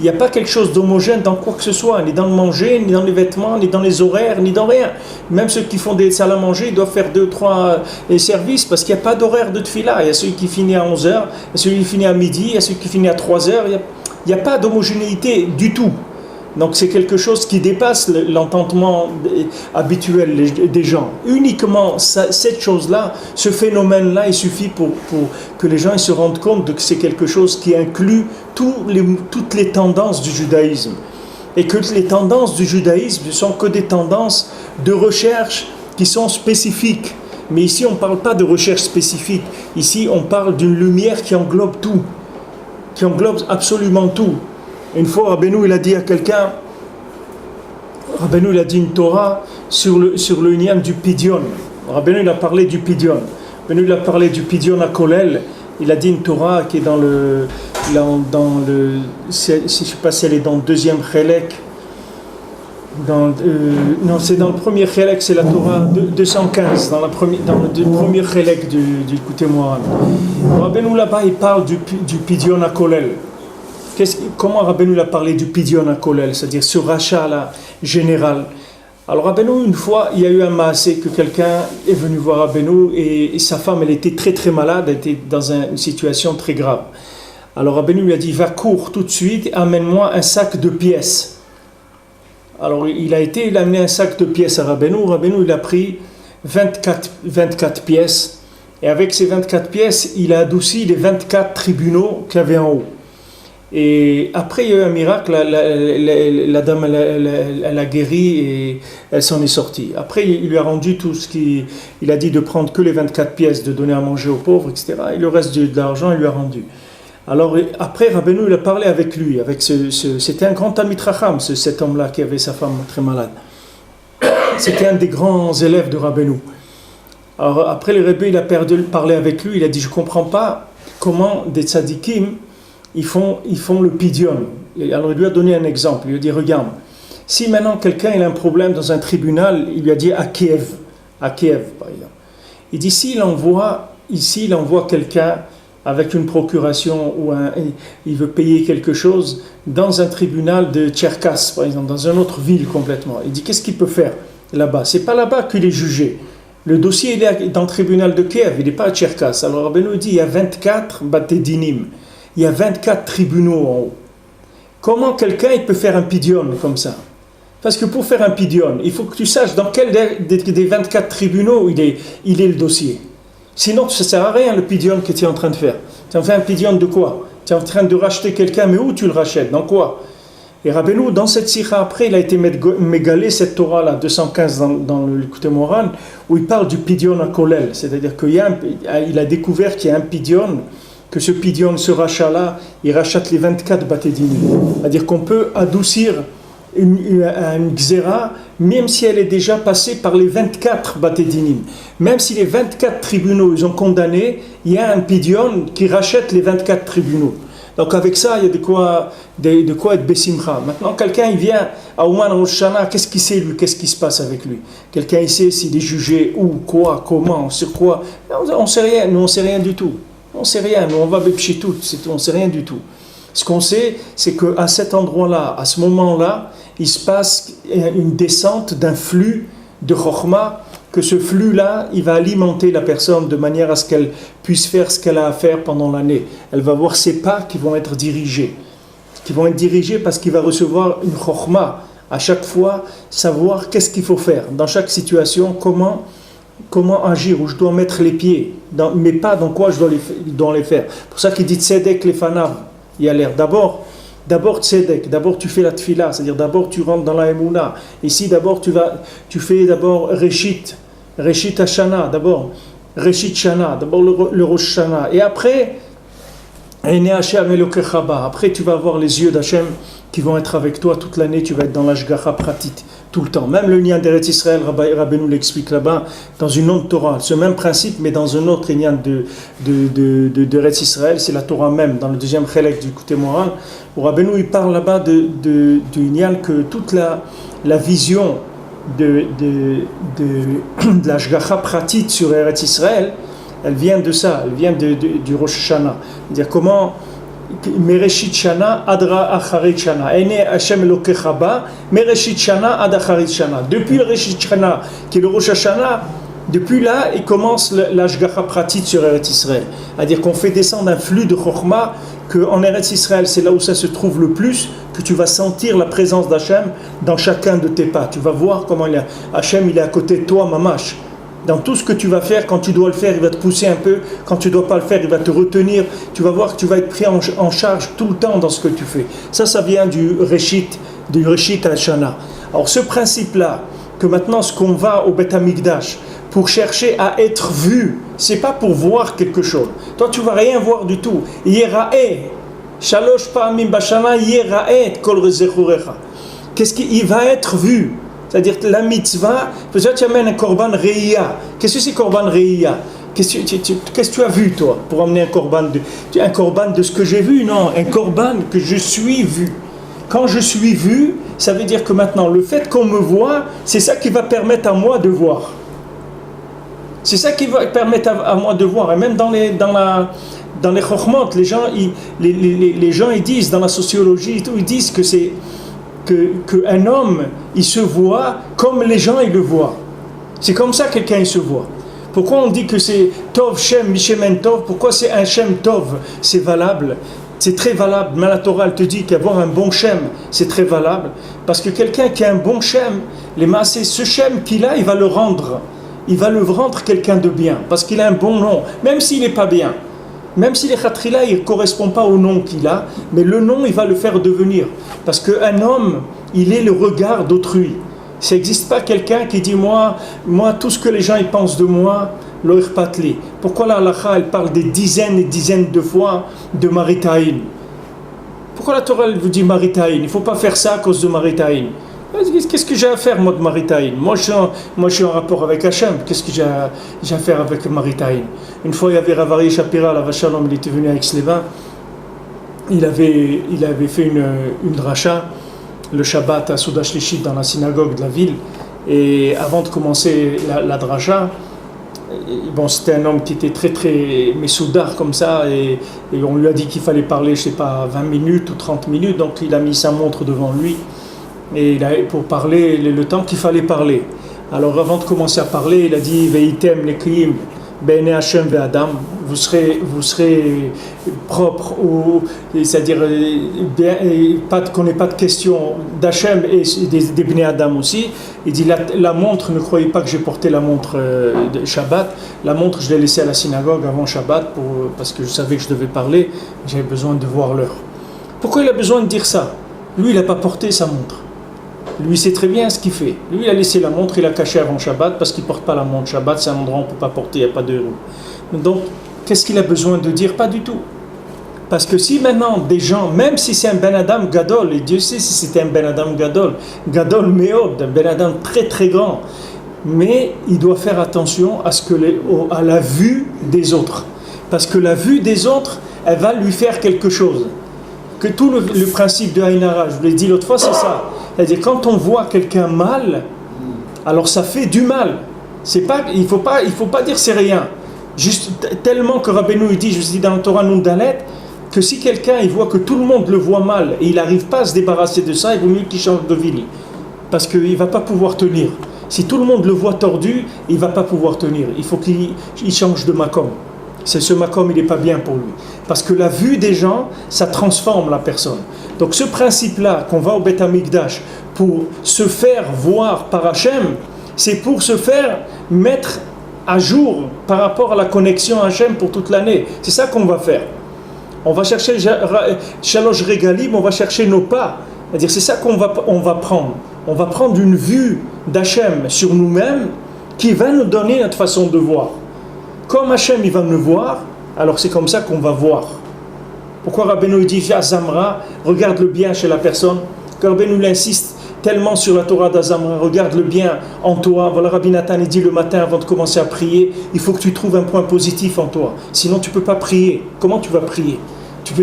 n'y a pas quelque chose d'homogène dans quoi que ce soit, ni dans le manger, ni dans les vêtements, ni dans les horaires, ni dans rien. Même ceux qui font des salles à manger, ils doivent faire 2-3 services parce qu'il n'y a pas d'horaire de tfila. Il y a celui qui finit à 11h, il y a celui qui finit à midi, il y a celui qui finit à 3h. Il n'y a pas d'homogénéité du tout. Donc c'est quelque chose qui dépasse l'entendement habituel des gens. Uniquement cette chose-là, ce phénomène-là, il suffit pour que les gens ils se rendent compte que c'est quelque chose qui inclut toutes les tendances du judaïsme. Et que les tendances du judaïsme ne sont que des tendances de recherche qui sont spécifiques. Mais ici, on ne parle pas de recherche spécifique. Ici, on parle d'une lumière qui englobe tout, qui englobe absolument tout. Une fois, Rabbeinu, il a dit à quelqu'un, Rabbeinu, il a dit une Torah sur le Inyan du Pidyon. Rabbeinu, il a parlé du Pidyon. Rabbeinu, il a parlé du Pidyon à Kolel. Il a dit une Torah qui est dans le je ne sais pas si elle est dans le deuxième Chelek. Non, c'est dans le premier Chelek, c'est la Torah 215, dans le premier Chelek du Likutei Moharan. Rabbeinu là-bas, il parle du Pidyon à Kolel. Comment Rabbeinu a parlé du Pidyon à Kolel, c'est-à-dire ce rachat là général. Alors Rabbeinu, une fois, il y a eu un maasé que quelqu'un est venu voir Rabbeinu et sa femme, elle était très très malade, elle était dans une situation très grave. Alors Rabbeinu lui a dit, va cours tout de suite, amène-moi un sac de pièces. Alors il a amené un sac de pièces à Rabbeinu. Rabbeinu, il a pris 24 pièces. Et avec ces 24 pièces, il a adouci les 24 tribunaux qu'il y avait en haut. Et après, il y a eu un miracle. La dame, elle a guéri et elle s'en est sortie. Après, il lui a rendu tout ce qu'il... Il a dit de prendre que les 24 pièces, de donner à manger aux pauvres, etc. Et le reste de l'argent, il lui a rendu. Alors après, Rabbeinu, il a parlé avec lui, c'était un grand Talmid Chacham, cet homme-là qui avait sa femme très malade. C'était un des grands élèves de Rabbeinu. Alors après, le Rebbe, il a parlé avec lui, il a dit, je ne comprends pas comment des tzadikim, ils font le pidyon. Alors il lui a donné un exemple, il lui a dit, regarde, si maintenant quelqu'un il a un problème dans un tribunal, il lui a dit à Kiev par exemple. Il dit, s'il envoie quelqu'un avec une procuration ou il veut payer quelque chose dans un tribunal de Tcherkass, par exemple, dans une autre ville complètement. Il dit, qu'est-ce qu'il peut faire là-bas? C'est pas là-bas qu'il est jugé. Le dossier, il est dans le tribunal de Kiev, il n'est pas à Tcherkass. Alors Rabbeinu dit, il y a 24 Batedinim, il y a 24 tribunaux en haut. Comment quelqu'un il peut faire un pidyon comme ça? Parce que pour faire un pidyon, il faut que tu saches dans quel des 24 tribunaux il est le dossier. Sinon, ça ne sert à rien le pidyon que tu es en train de faire. Tu es en train de faire un pidyon de quoi? Tu es en train de racheter quelqu'un, mais où tu le rachètes? Dans quoi? Et Rabbeinu, dans cette sikha après, il a été mégalé cette Torah-là, 215 dans le Likutei Moharan, où il parle du pidyon à Kolel. C'est-à-dire qu'il a découvert qu'il y a un pidyon, que ce pidyon, ce rachat-là, il rachète les 24 batedinim. C'est-à-dire qu'on peut adoucir une xéra, même si elle est déjà passée par les 24 batedinim. Même si les 24 tribunaux ils ont condamné, il y a un pidyon qui rachète les 24 tribunaux. Donc avec ça, il y a de quoi être bessimcha. Maintenant, quelqu'un il vient à Ouman Rosh Hashanah, qu'est-ce qu'il sait lui? Qu'est-ce qui se passe avec lui? Quelqu'un il sait s'il est jugé où, quoi, comment, sur quoi? On ne sait rien, nous on ne sait rien du tout. On ne sait rien, nous on va bepchitout, on ne sait rien du tout. Ce qu'on sait, c'est qu'à cet endroit-là, à ce moment-là, il se passe une descente d'un flux de chokhmah, que ce flux-là, il va alimenter la personne de manière à ce qu'elle puisse faire ce qu'elle a à faire pendant l'année. Elle va voir ses pas qui vont être dirigés. Parce qu'il va recevoir une chokhmah. À chaque fois, savoir qu'est-ce qu'il faut faire. Dans chaque situation, comment agir, où je dois mettre les pieds, mais pas dans quoi je dois les faire. C'est pour ça qu'il dit tzedek lefanav. Il y a l'air d'abord tzedek, d'abord tu fais la tfila, c'est-à-dire d'abord tu rentres dans la emuna. Ici d'abord tu fais d'abord Reshit Hashana, d'abord Reshit Shana, d'abord le Rosh Shana. Et après, après tu vas avoir les yeux d'Hachem qui vont être avec toi toute l'année, tu vas être dans l'Ashgacha pratit tout le temps. Même le Inyan d'Eretz Israël, Rabbeinu l'explique là-bas, dans une autre Torah, ce même principe, mais dans un autre Inyan d'Eretz Israël, c'est la Torah même, dans le deuxième Chelek du Likutei Moharan, où Rabbeinu il parle là-bas du Inyan que toute la vision de l'Ashgacha pratit sur Eretz Israël, elle vient de ça, elle vient du Rosh Hashanah. C'est-à-dire comment Mereshit Shana adra acharit Shana. Ene Hashem Elokecha ba Mereshit Shana ad acharit Shana. Depuis le Reshit Shana, qui est le Rosh Hashanah, depuis là, il commence l'Ashgacha pratit sur Eretz Israël. C'est-à-dire qu'on fait descendre un flux de Chokhmah, qu'en Eretz Israël, c'est là où ça se trouve le plus, que tu vas sentir la présence d'Hachem dans chacun de tes pas. Tu vas voir comment Hachem il est à côté de toi, mamash. Dans tout ce que tu vas faire, quand tu dois le faire, il va te pousser un peu. Quand tu ne dois pas le faire, il va te retenir. Tu vas voir que tu vas être pris en charge tout le temps dans ce que tu fais. Ça vient du Reshit Hashana. Alors ce principe-là, que maintenant, ce qu'on va au Beth Amikdash pour chercher à être vu. C'est pas pour voir quelque chose. Toi, tu vas rien voir du tout. Yera'eh, shalosh pa'amim bashana yera'eh kol rezechurecha. Qu'est-ce qu'il va être vu? C'est-à-dire la mitzvah, peut-être tu amènes un korban reïa. Qu'est-ce que c'est korban reïa? Qu'est-ce que tu as vu, toi, pour amener un korban de ce que j'ai vu? Non, un korban que je suis vu. Quand je suis vu, ça veut dire que maintenant, le fait qu'on me voit, c'est ça qui va permettre à moi de voir. C'est ça qui va permettre à moi de voir. Et même dans les chokhmot, les gens ils disent, dans la sociologie, et tout, ils disent que c'est qu'un homme, il se voit comme les gens, ils le voient. C'est comme ça que quelqu'un, il se voit. Pourquoi on dit que c'est Tov, Shem, Mishemen Tov? Pourquoi c'est un Shem Tov? C'est valable. C'est très valable. Mais la Torah, elle te dit qu'avoir un bon Shem, c'est très valable. Parce que quelqu'un qui a un bon Shem, ce Shem qu'il a, il va le rendre. Il va le rendre quelqu'un de bien. Parce qu'il a un bon nom. Même s'il n'est pas bien. Même si les khatrila, il ne correspond pas au nom qu'il a. Mais le nom, il va le faire devenir. Parce qu'un homme, il est le regard d'autrui. Ça n'existe pas quelqu'un qui dit moi, tout ce que les gens ils pensent de moi, l'oir patli. Pourquoi la halakha, elle parle des dizaines et dizaines de fois de Maritaïn? Pourquoi la Torah, elle vous dit Maritaïn? Il ne faut pas faire ça à cause de Maritaïn. Qu'est-ce que j'ai à faire, moi, de Maritaïn? Moi, je suis en rapport avec Hachem. Qu'est-ce que j'ai à faire avec Maritaïn? Une fois, il y avait Ravari Shapira, la Vachalom, il était venu à Aix-les-Bains. Il avait fait une dracha le Shabbat à Souda Shlichit dans la synagogue de la ville, et avant de commencer la dracha, bon, c'était un homme qui était très très messoudar comme ça, et on lui a dit qu'il fallait parler, je sais pas, 20 minutes ou 30 minutes, donc il a mis sa montre devant lui et pour parler le temps qu'il fallait parler. Alors avant de commencer à parler, il a dit Veitem lekrim Bene Hashem ve Adam, vous serez propre, c'est-à-dire qu'on n'ait pas de question d'Hachem et des Bnei Adam aussi. Il dit la montre, ne croyez pas que j'ai porté la montre de Shabbat. La montre, je l'ai laissée à la synagogue avant Shabbat parce que je savais que je devais parler. J'avais besoin de voir l'heure. Pourquoi il a besoin de dire ça? Lui, il n'a pas porté sa montre. Lui, il sait très bien ce qu'il fait. Lui, il a laissé la montre, il a caché avant Shabbat parce qu'il ne porte pas la montre Shabbat. C'est un endroit où on ne peut pas porter, il n'y a pas de roues. Donc, qu'est-ce qu'il a besoin de dire? Pas du tout. Parce que si maintenant des gens, même si c'est un Ben Adam Gadol, et Dieu sait si c'était un Ben Adam Gadol Meod, un Ben Adam très très grand, mais il doit faire attention à la vue des autres. Parce que la vue des autres, elle va lui faire quelque chose. Que tout le principe de Haïnara, je vous l'ai dit l'autre fois, c'est ça. C'est-à-dire quand on voit quelqu'un mal, alors ça fait du mal. Il faut pas dire c'est rien. Juste tellement que Rabbeinu il dit, je vous dis dans le Torah Nun Dalet, que si quelqu'un il voit que tout le monde le voit mal et il n'arrive pas à se débarrasser de ça, il vaut mieux qu'il change de vie. Parce qu'il ne va pas pouvoir tenir. Si tout le monde le voit tordu, il ne va pas pouvoir tenir. Il faut qu'il change de makom. Ce makom, il n'est pas bien pour lui. Parce que la vue des gens, ça transforme la personne. Donc ce principe-là, qu'on va au Beth Amikdash pour se faire voir par Hachem, c'est pour se faire mettre à jour par rapport à la connexion Hachem pour toute l'année. C'est ça qu'on va faire. On va chercher Shalosh Regalim, on va chercher nos pas. C'est-à-dire c'est ça qu'on va prendre. On va prendre une vue d'Hachem sur nous-mêmes qui va nous donner notre façon de voir. Comme Hachem il va nous voir, alors c'est comme ça qu'on va voir. Pourquoi Rabbeinu dit Azamra, regarde le bien chez la personne? Quand Rabbeinu insiste tellement sur la Torah d'Azamra, regarde le bien en toi. Voilà, Rabbi Nathan il dit le matin avant de commencer à prier, il faut que tu trouves un point positif en toi. Sinon tu ne peux pas prier. Comment tu vas prier?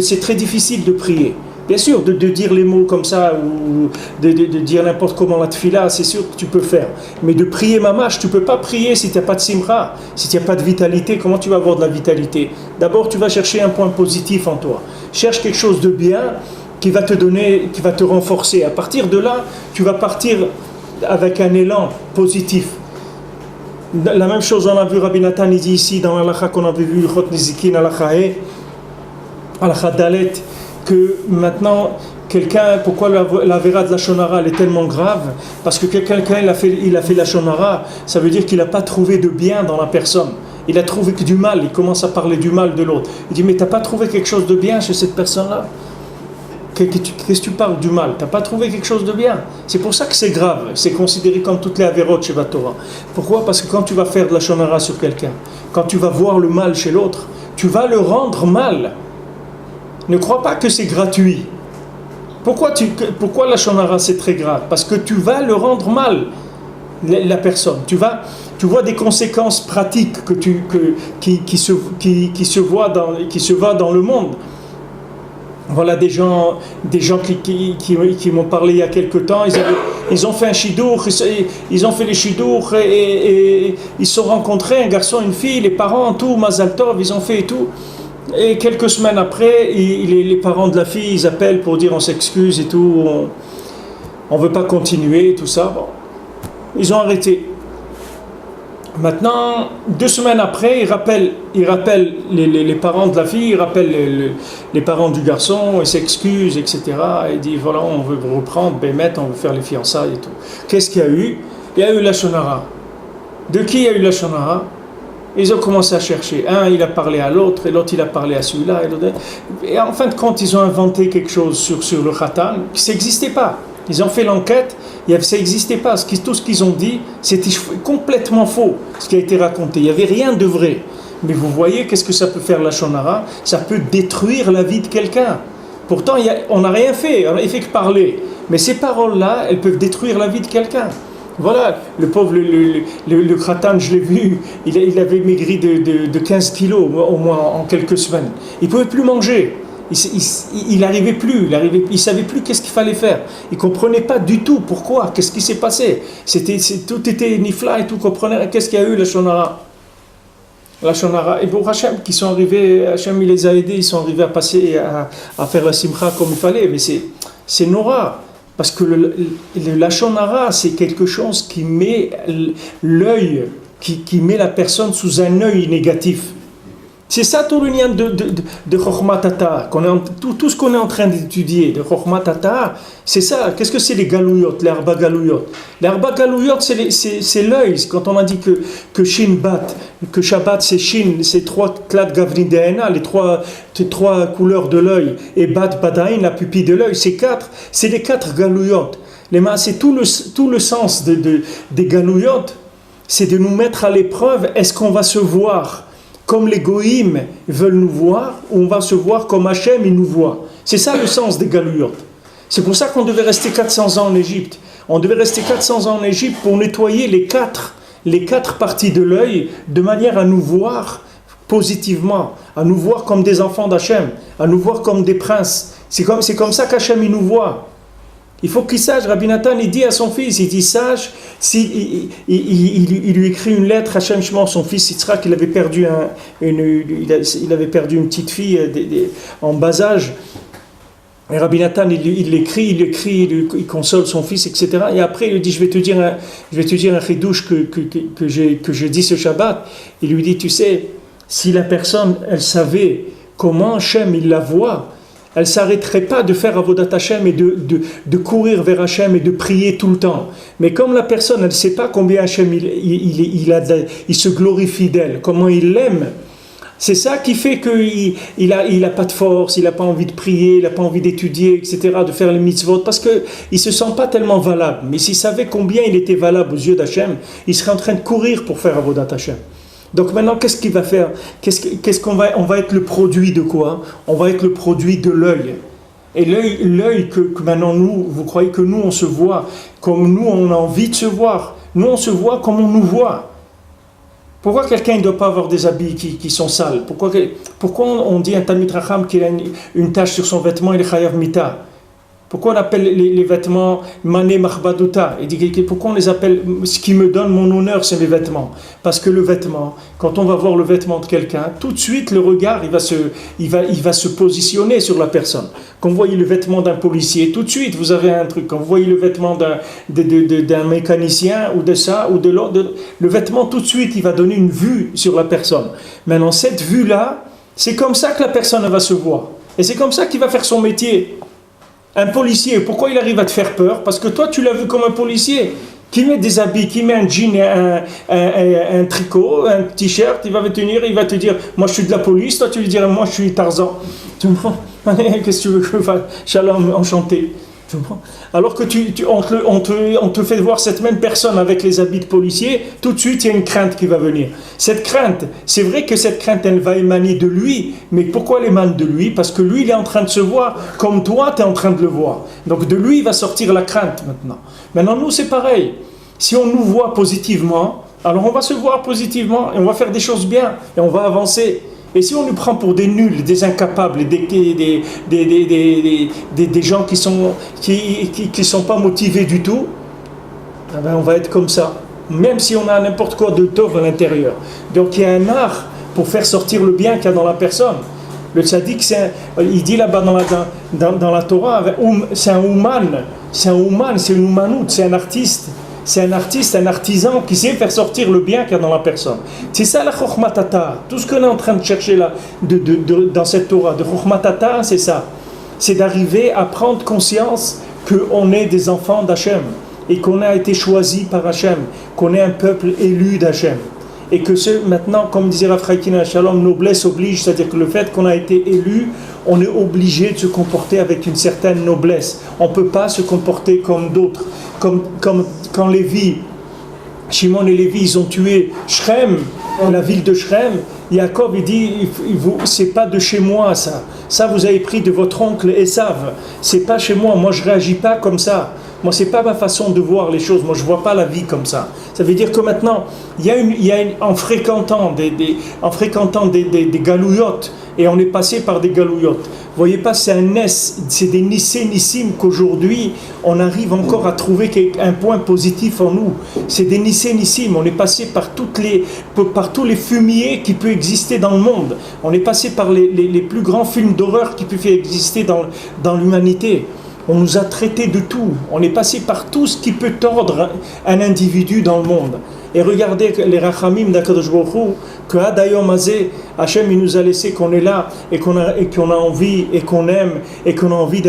C'est très difficile de prier. Bien sûr, de dire les mots comme ça, ou de dire n'importe comment la tfila, c'est sûr que tu peux faire. Mais de prier mamash, tu ne peux pas prier si tu n'as pas de simra, si tu n'as pas de vitalité. Comment tu vas avoir de la vitalité? D'abord, tu vas chercher un point positif en toi. Cherche quelque chose de bien qui va te donner, qui va te renforcer. À partir de là, tu vas partir avec un élan positif. La même chose, on a vu Rabbi Nathan, il dit ici, dans l'alakha qu'on avait vu, Chot Nezikin, alakha Dalet, que maintenant, quelqu'un, pourquoi la vera de la shonara elle est tellement grave? Parce que quelqu'un il a fait la shonara, ça veut dire qu'il n'a pas trouvé de bien dans la personne. Il a trouvé que du mal, il commence à parler du mal de l'autre. Il dit, mais tu n'as pas trouvé quelque chose de bien chez cette personne-là? Qu'est-ce que tu parles du mal? Tu n'as pas trouvé quelque chose de bien? C'est pour ça que c'est grave. C'est considéré comme toutes les avérotes chez Torah. Pourquoi? Parce que quand tu vas faire de la shonara sur quelqu'un, quand tu vas voir le mal chez l'autre, tu vas le rendre mal. Ne crois pas que c'est gratuit. Pourquoi la shonara c'est très grave? Parce que tu vas le rendre mal, la personne. Tu vois des conséquences pratiques qui se voient dans le monde. Voilà des gens qui m'ont parlé il y a quelque temps. Ils ont fait un shidour, ils ont fait les shidours et ils se sont rencontrés, un garçon, une fille, les parents, tout, Mazal Tov, ils ont fait et tout. Et quelques semaines après, les parents de la fille, ils appellent pour dire on s'excuse et tout, on veut pas continuer, tout ça. Bon, ils ont arrêté. Maintenant, 2 semaines après, ils rappellent les parents de la fille, ils rappellent les parents du garçon, ils s'excusent, etc. Et ils disent voilà, on veut reprendre, on veut faire les fiançailles et tout. Qu'est-ce qu'il y a eu? Il y a eu la shonara. De qui il y a eu la shonara? Ils ont commencé à chercher. Un, il a parlé à l'autre, et l'autre, il a parlé à celui-là. Et en fin de compte, ils ont inventé quelque chose sur le khatan qui n'existait pas. Ils ont fait l'enquête, ça n'existait pas. Tout ce qu'ils ont dit, c'était complètement faux, ce qui a été raconté. Il n'y avait rien de vrai. Mais vous voyez, qu'est-ce que ça peut faire la shonara? Ça peut détruire la vie de quelqu'un. Pourtant, on n'a rien fait, on n'a fait que parler. Mais ces paroles-là, elles peuvent détruire la vie de quelqu'un. Voilà, le pauvre, le kratan, je l'ai vu, il avait maigri de 15 kilos au moins en quelques semaines. Il ne pouvait plus manger. Il n'arrivait plus, il ne savait plus qu'est-ce qu'il fallait faire. Il ne comprenait pas du tout pourquoi, qu'est-ce qui s'est passé. Tout était nifla et tout, comprenait. Qu'est-ce qu'il y a eu, la shonara? La shonara. Et pour Hachem, qui sont arrivés, Hachem il les a aidés, ils sont arrivés à passer, à faire la simcha comme il fallait. Mais c'est Nora. Parce que la shonara, c'est quelque chose qui met l'œil, qui met la personne sous un œil négatif. C'est ça tout le lien de Chokhmat Tata, tout ce qu'on est en train d'étudier, de Chokhmat Tata, c'est ça. Qu'est-ce que c'est les galouyot, les arba galouyot? Les arba galouyot, c'est l'œil. Quand on a dit que Shin Bat, que Shabbat c'est Shin, c'est 3 Klat Gavrin Deena, les trois couleurs de l'œil, et Bat Badain, la pupille de l'œil, c'est les 4 galouyot. C'est tout le sens des galouyot, c'est de nous mettre à l'épreuve, est-ce qu'on va se voir comme les goïms veulent nous voir, ou on va se voir comme Hachem il nous voit. C'est ça le sens des galouyot. C'est pour ça qu'on devait rester 400 ans en Égypte. On devait rester 400 ans en Égypte pour nettoyer les quatre parties de l'œil, de manière à nous voir positivement, à nous voir comme des enfants d'Hachem, à nous voir comme des princes. C'est comme ça qu'Hachem il nous voit. Il faut qu'il sache, Rabbi Nathan, il dit à son fils, il dit sache, il lui écrit une lettre, Hachem Shemor, son fils Yitzhak, il avait perdu une petite fille en bas âge. Et Rabbi Nathan, il l'écrit, il console son fils, etc. Et après, il lui dit, je vais te dire un chidouche que j'ai dit ce Shabbat. Il lui dit, tu sais, si la personne, elle savait comment Hachem, il la voit, elle ne s'arrêterait pas de faire Avodat Hashem et de courir vers Hashem et de prier tout le temps. Mais comme la personne, elle ne sait pas combien Hashem il se glorifie d'elle, comment il l'aime, c'est ça qui fait qu'il a pas de force, il n'a pas envie de prier, il n'a pas envie d'étudier, etc., de faire les mitzvot, parce qu'il ne se sent pas tellement valable. Mais s'il savait combien il était valable aux yeux d'Hachem, il serait en train de courir pour faire Avodat Hashem. Donc maintenant, qu'est-ce qu'il va faire? On va être le produit de quoi? On va être le produit de l'œil. Et l'œil que maintenant vous croyez que nous on se voit comme nous on a envie de se voir. Nous on se voit comme on nous voit. Pourquoi quelqu'un ne doit pas avoir des habits qui sont sales? Pourquoi on dit à un Talmid Racham qu'il a une tache sur son vêtement, il est chayav mita? Pourquoi on appelle les vêtements mané machbaduta? Il dit pourquoi on les appelle, ce qui me donne mon honneur, c'est les vêtements. Parce que le vêtement, quand on va voir le vêtement de quelqu'un, tout de suite le regard il va se positionner sur la personne. Quand vous voyez le vêtement d'un policier, tout de suite vous avez un truc. Quand vous voyez le vêtement d'un mécanicien ou de ça ou de l'autre, le vêtement tout de suite il va donner une vue sur la personne. Maintenant cette vue-là, c'est comme ça que la personne va se voir. Et c'est comme ça qu'il va faire son métier. Un policier, pourquoi il arrive à te faire peur? Parce que toi, tu l'as vu comme un policier. qui met des habits, qui met un jean et un tricot, un t-shirt, il va venir, il va te dire, moi je suis de la police, toi tu lui diras, moi je suis Tarzan. Tu comprends? Qu'est-ce que tu veux que je fasse? Shalom, enchanté. Tu comprends? Alors que on te fait voir cette même personne avec les habits de policier, tout de suite il y a une crainte qui va venir. Cette crainte, c'est vrai que cette crainte elle va émaner de lui, mais pourquoi elle émane de lui? Parce que lui il est en train de se voir comme toi tu es en train de le voir. Donc de lui va sortir la crainte maintenant. Maintenant nous c'est pareil. Si on nous voit positivement, alors on va se voir positivement et on va faire des choses bien et on va avancer. Et si on nous prend pour des nuls, des incapables, des gens qui sont pas motivés du tout, eh ben on va être comme ça. Même si on a n'importe quoi de tov à l'intérieur. Donc il y a un art pour faire sortir le bien qu'il y a dans la personne. Le tzaddik, il dit là-bas dans la Torah, c'est un ouman, c'est une oumanout, c'est un artiste. C'est un artiste, un artisan qui sait faire sortir le bien qu'il y a dans la personne. C'est ça la chokhmatata. Tout ce qu'on est en train de chercher là, dans cette Torah, de chokhmatata, c'est ça. C'est d'arriver à prendre conscience qu'on est des enfants d'Hachem et qu'on a été choisi par Hachem, qu'on est un peuple élu d'Hachem. Et que maintenant, comme disait Rav Chaim Shalom, noblesse oblige, c'est-à-dire que le fait qu'on a été élu, on est obligé de se comporter avec une certaine noblesse. On ne peut pas se comporter comme d'autres. Comme quand Shimon et Lévi, ils ont tué Shrem, la ville de Shrem. Jacob, il dit, c'est pas de chez moi ça. Ça, vous avez pris de votre oncle Esav. C'est pas chez moi. Moi, je réagis pas comme ça. Moi, c'est pas ma façon de voir les choses. Moi, je vois pas la vie comme ça. Ça veut dire que maintenant, en fréquentant des galouillottes, et on est passé par des galouillottes. Vous voyez pas, c'est des nissim qu'aujourd'hui, on arrive encore à trouver un point positif en nous. C'est des nissim. On est passé par tous les fumiers qui peuvent exister dans le monde. On est passé par les plus grands films d'horreur qui peuvent exister dans l'humanité. On nous a traités de tout. On est passé par tout ce qui peut tordre un individu dans le monde. Et regardez les rachamim d'Akadosh Baruch Hu, que Adayom Azeh, Hachem il nous a laissé qu'on est là et qu'on a envie et qu'on aime et qu'on a envie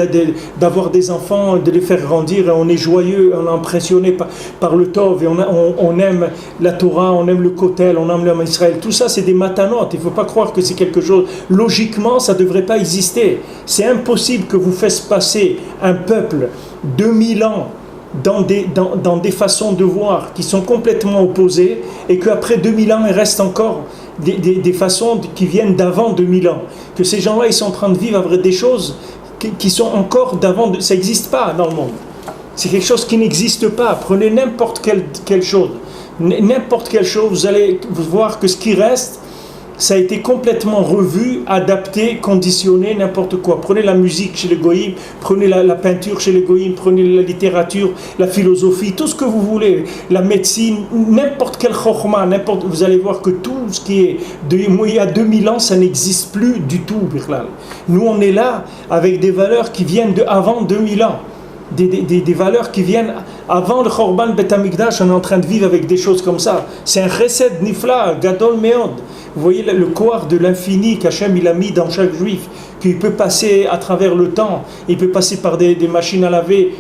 d'avoir des enfants, de les faire grandir et on est joyeux, on est impressionné par le Tov et on aime la Torah, on aime le Kotel, on aime l'homme Israël. Tout ça c'est des matanotes, il ne faut pas croire que c'est quelque chose, logiquement ça ne devrait pas exister. C'est impossible que vous fassiez passer un peuple 2000 ans dans des façons de voir qui sont complètement opposées et qu'après 2000 ans il reste encore des façons qui viennent d'avant 2000 ans, que ces gens-là ils sont en train de vivre avec des choses qui sont encore d'avant, ça n'existe pas dans le monde, c'est quelque chose qui n'existe pas. Prenez n'importe quelle chose, vous allez voir que ce qui reste ça a été complètement revu, adapté, conditionné, n'importe quoi. Prenez la musique chez les goïms, prenez la peinture chez les goïms, prenez la littérature, la philosophie, tout ce que vous voulez, la médecine, n'importe quel chokhma, vous allez voir que tout ce qui est il y a 2000 ans, ça n'existe plus du tout, Birlal. Nous, on est là avec des valeurs qui viennent de avant 2000 ans. Des valeurs qui viennent avant le Khorban Bet Hamikdash, on est en train de vivre avec des choses comme ça. C'est un chesed nifla, gadol meod. Vous voyez le koar de l'infini qu'Hachem il a mis dans chaque juif, qu'il peut passer à travers le temps, il peut passer par des machines à laver.